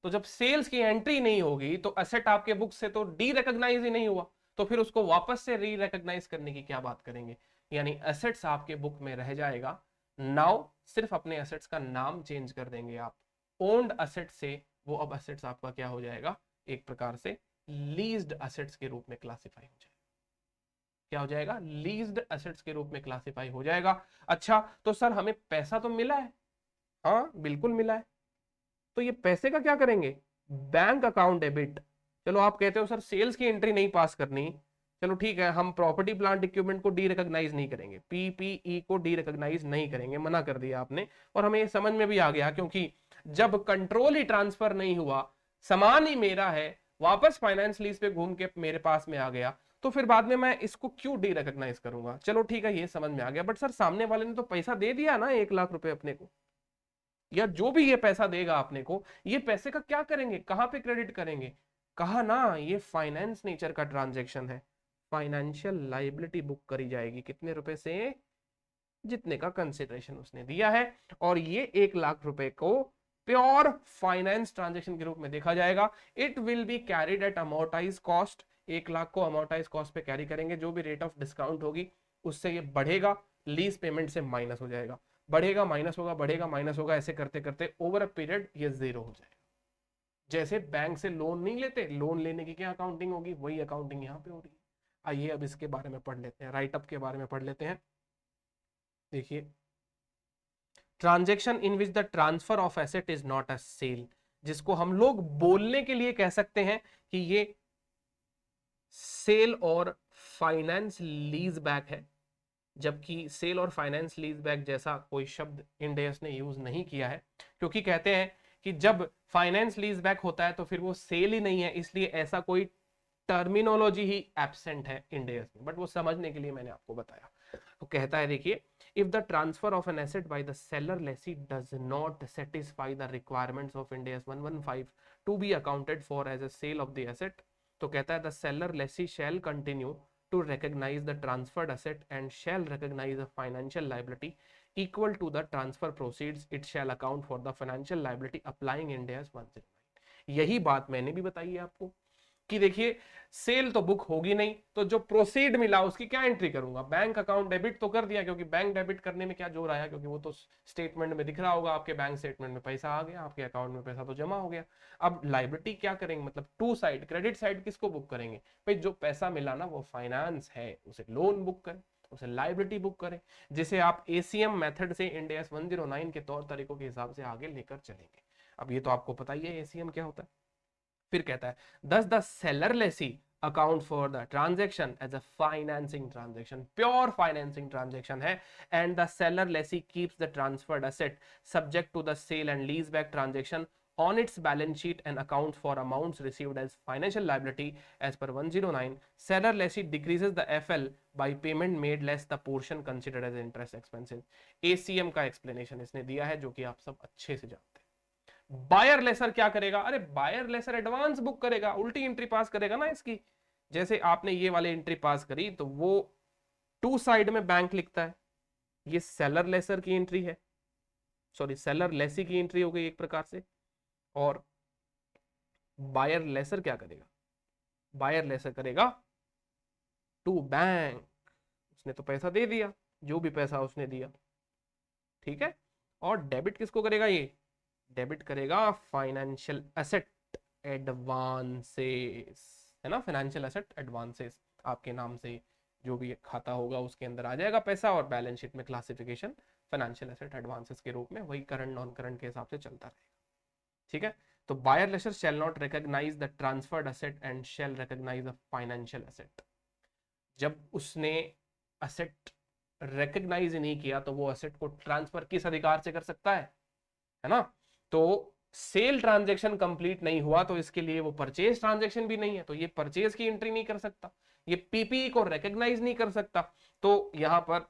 तो जब सेल्स की एंट्री नहीं होगी तो एसेट आपके बुक से तो डी रिकॉग्नाइज ही नहीं हुआ, तो फिर उसको वापस से री रिकॉग्नाइज करने की क्या बात करेंगे, यानी एसेट्स आपके बुक में रह जाएगा। नाउ सिर्फ अपने एसेट्स का नाम चेंज कर देंगे आप, ओन्ड एसेट से वो अब एसेट्स आपका क्या हो जाएगा, एक प्रकार से लीज्ड एसेट्स के रूप में क्लासिफाई हो जाएगा। क्या हो जाएगा, लीज्ड एसेट्स के रूप में क्लासिफाई हो जाएगा। अच्छा तो सर हमें पैसा तो मिला है, हाँ बिल्कुल मिला है, तो ये पैसे का क्या करेंगे, बैंक अकाउंट डेबिट। चलो आप कहते हो सर सेल्स की एंट्री नहीं पास करनी, चलो ठीक है, हम प्रॉपर्टी प्लांट इक्विपमेंट को डी रिकॉग्नाइज नहीं करेंगे, PPE को डी रिकॉग्नाइज नहीं करेंगे, मना कर दिया आपने, और हमें ये समझ में भी आ गया, क्योंकि जब कंट्रोल ही ट्रांसफर नहीं हुआ, सामान ही मेरा है, वापस फाइनेंस लीज पे घूम के मेरे पास में आ गया, तो फिर बाद में मैं इसको क्यों डी रिकॉग्नाइज करूंगा? चलो ठीक है, ये समझ में आ गया, बट सर सामने वाले ने तो पैसा दे दिया ना 1 लाख रुपए अपने को, या जो भी ये पैसा देगा अपने को, ये पैसे का क्या करेंगे, कहां पे क्रेडिट करेंगे? कहा ना ये फाइनेंस नेचर का ट्रांजेक्शन है, फाइनेंशियल लाइबिलिटी बुक करी जाएगी कितने रुपए से? जितने का कंसिडरेशन उसने दिया है। और ये 1 लाख रुपए को प्योर फाइनेंस ट्रांजेक्शन के रूप में देखा जाएगा। It will be carried at amortise cost, 1 lakh को अमोर्टाइज कॉस्ट पे कैरी करेंगे, जो भी रेट ऑफ डिस्काउंट होगी उससे ये बढ़ेगा, लीज पेमेंट से माइनस हो जाएगा, बढ़ेगा माइनस होगा, बढ़ेगा माइनस होगा, ऐसे करते करते ओवर अ पीरियड ये जीरो हो जाएगा। जैसे बैंक से लोन नहीं लेते, लोन लेने की क्या अकाउंटिंग होगी, वही अकाउंटिंग यहाँ पे हो रही है। आइए अब इसके बारे में पढ़ लेते हैं, राइट अप के बारे में पढ़ लेते हैं। देखिए, transaction in which the transfer of asset is not a sale, जिसको हम लोग बोलने के लिए कह सकते हैं कि ये सेल और फाइनेंस लीज बैक है, जबकि सेल और फाइनेंस लीज बैक जैसा कोई शब्द इंड एस ने यूज नहीं किया है, क्योंकि कहते हैं कि जब फाइनेंस लीज बैक होता है तो फिर वो सेल ही नहीं है, इसलिए ऐसा कोई टर्मिनोलॉजी ही एब्सेंट है इंड एस में, बट वो समझने के लिए मैंने आपको बताया। तो कहता है, देखिए, if the transfer of an asset by the seller lessee does not satisfy the requirements of Ind AS 115 to be accounted for as a sale of the asset, तो कहता है the seller lessee shall continue to recognize the transferred asset and shall recognize a financial liability equal to the transfer proceeds. It shall account for the financial liability applying Ind AS 109. यही बात मैंने भी बताई है आपको कि देखिए, cell तो बुक होगी नहीं, तो जो प्रोसीड मिला उसकी क्या एंट्री करूंगा? बैंक अकाउंट डेबिट तो कर दिया, क्योंकि बैंक डेबिट करने में क्या जोर आया, क्योंकि वो तो स्टेटमेंट में दिख रहा होगा, आपके बैंक स्टेटमेंट में पैसा आ गया, आपके अकाउंट में पैसा तो जमा हो गया। अब लाइबिलिटी क्या करेंगे, मतलब टू साइड, क्रेडिट साइड किसको बुक करेंगे? भाई जो पैसा मिला ना वो फाइनेंस है, उसे लोन बुक करें, उसे लाइबिलिटी बुक करें, जिसे आप एसीएम मेथड से इंड एस 109 के तौर तरीकों के हिसाब से आगे लेकर चलेंगे। अब ये तो आपको पता ही है एसीएम क्या होता है। फिर कहता है, thus the seller lessee account for the transaction as a financing transaction, pure financing transaction है, and the seller lessee keeps the transferred asset subject to the sale and lease back transaction on its balance sheet and accounts for amounts received as financial liability as per 109. Seller lessee decreases the FL by payment made less the portion considered as interest expenses. ACM का explanation इसने दिया है, जो कि आप सब अच्छे से जानते हैं। बायर लेसर क्या करेगा? अरे बायर लेसर एडवांस बुक करेगा, उल्टी एंट्री पास करेगा ना इसकी। जैसे आपने ये वाले एंट्री पास करी तो वो टू साइड में बैंक लिखता है, ये सेलर लेसर की एंट्री है, सॉरी सेलर लेसी की एंट्री हो गई एक प्रकार से। और बायर लेसर क्या करेगा? बायर लेसर करेगा टू बैंक, उसने तो पैसा दे दिया, जो भी पैसा उसने दिया, ठीक है। और डेबिट किसको करेगा? ये डेबिट करेगा फाइनेंशियल एसेट एडवांसेस, है ना, फाइनेंशियल एसेट एडवांसेस, आपके नाम से जो भी खाता होगा उसके अंदर आ जाएगा पैसा, और बैलेंस शीट में क्लासिफिकेशन फाइनेंशियल एसेट एडवांसेस के रूप में वही करंट नॉन करंट के हिसाब से चलता रहेगा, ठीक है। तो buyer lessor shall not recognise the transferred asset and shall recognise the financial asset. जब उसने एसेट रिकॉग्नाइज नहीं किया तो वो एसेट को ट्रांसफर किस अधिकार से कर सकता है ना। तो सेल ट्रांजैक्शन कंप्लीट नहीं हुआ तो इसके लिए वो परचेज ट्रांजैक्शन भी नहीं है, तो ये परचेज की एंट्री नहीं कर सकता, ये पीपीई को रिकॉग्नाइज नहीं कर सकता। तो यहां पर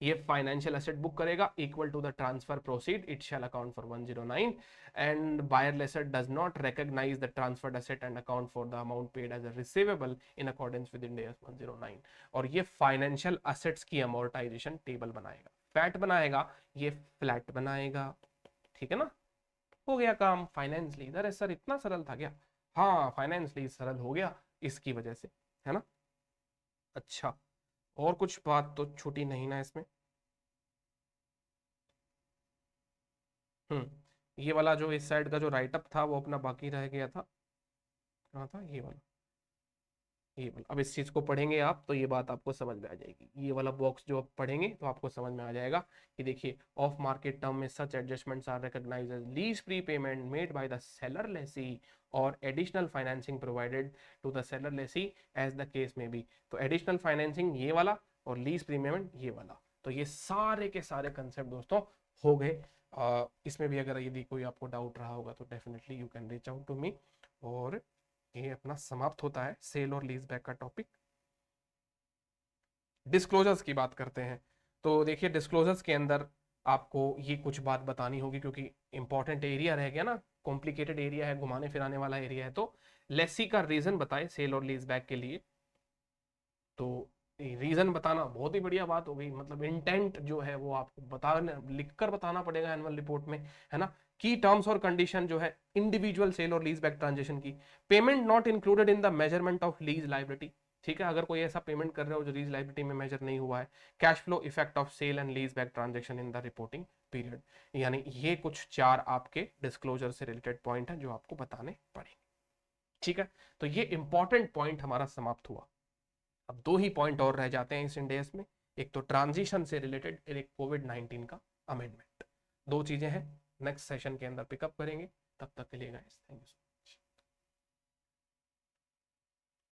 ये फाइनेंशियल एसेट बुक करेगा equal to the transfer proceed, it shall account for 109, and buyer lessor does not recognise the transferred asset and account for the amount paid as a receivable in accordance with Ind AS 109। और ये financial assets की amortisation table बनाएगा, fat बनाएगा, ये flat बनाएगा, ठीक है ना। हो गया काम फाइनेंस लीज। अरे सर इतना सरल था क्या? हाँ, फाइनेंस लीज सरल हो गया इसकी वजह से, है ना। अच्छा, और कुछ बात तो छूटी नहीं ना इसमें? ये वाला जो इस साइड का जो राइटअप था वो अपना बाकी रह गया था, कहाँ था ये वाला? ये वाला। अब इस चीज को पढ़ेंगे आप तो ये बात आपको समझ में आ जाएगी, ये वाला बॉक्स जो आप पढ़ेंगे तो आपको समझ में आ जाएगा कि देखिए, ऑफ मार्केट टर्म में such adjustments are recognized as lease prepayment made by the seller lessee और additional financing provided to the seller lessee as the case may be. तो एडिशनल फाइनेंसिंग ये वाला और लीज प्रीपेमेंट ये वाला, तो ये सारे के सारे कंसेप्ट दोस्तों हो गए। इसमें भी अगर यदि कोई आपको डाउट रहा होगा तो definitely you can reach out to me. और ये अपना समाप्त होता है सेल और लीज बैक का टॉपिक। डिस्क्लोजर्स की बात करते हैं। तो देखिए डिस्क्लोजर्स के अंदर आपको ये कुछ बात बतानी होगी, क्योंकि इंपॉर्टेंट एरिया रह गया ना, कॉम्प्लिकेटेड एरिया है, घुमाने फिराने वाला एरिया है। तो लेसी का रीजन बताए सेल और लीज बैक के लिए, तो रीजन बताना बहुत ही बढ़िया बात हो गई। मतलब इंटेंट जो है वो आपको बताना, लिखकर बताना पड़ेगा एनुअल रिपोर्ट में, है ना। की टर्म्स और कंडीशन जो है इंडिविजुअल सेल और लीज बैक ट्रांजेक्शन की, payment not included in the measurement of lease liability, ठीक है, अगर कोई ऐसा पेमेंट कर रहे हो जो लीज लाइबिलिटी में मेजर नहीं हुआ है। Cash flow effect of sale and lease back transaction in the reporting period. यानी ये कुछ 4 आपके डिस्क्लोजर से रिलेटेड पॉइंट है जो आपको बताने पड़ेंगे, ठीक है। तो ये इंपॉर्टेंट पॉइंट हमारा समाप्त हुआ। अब 2 ही पॉइंट और रह जाते हैं इस इंडेस में, एक तो ट्रांजिशन से रिलेटेड, एक कोविड-19 का अमेंडमेंट। 2 चीजें हैं, नेक्स्ट सेशन के अंदर पिकअप करेंगे। तब तक के लिए गाइस थैंक यू।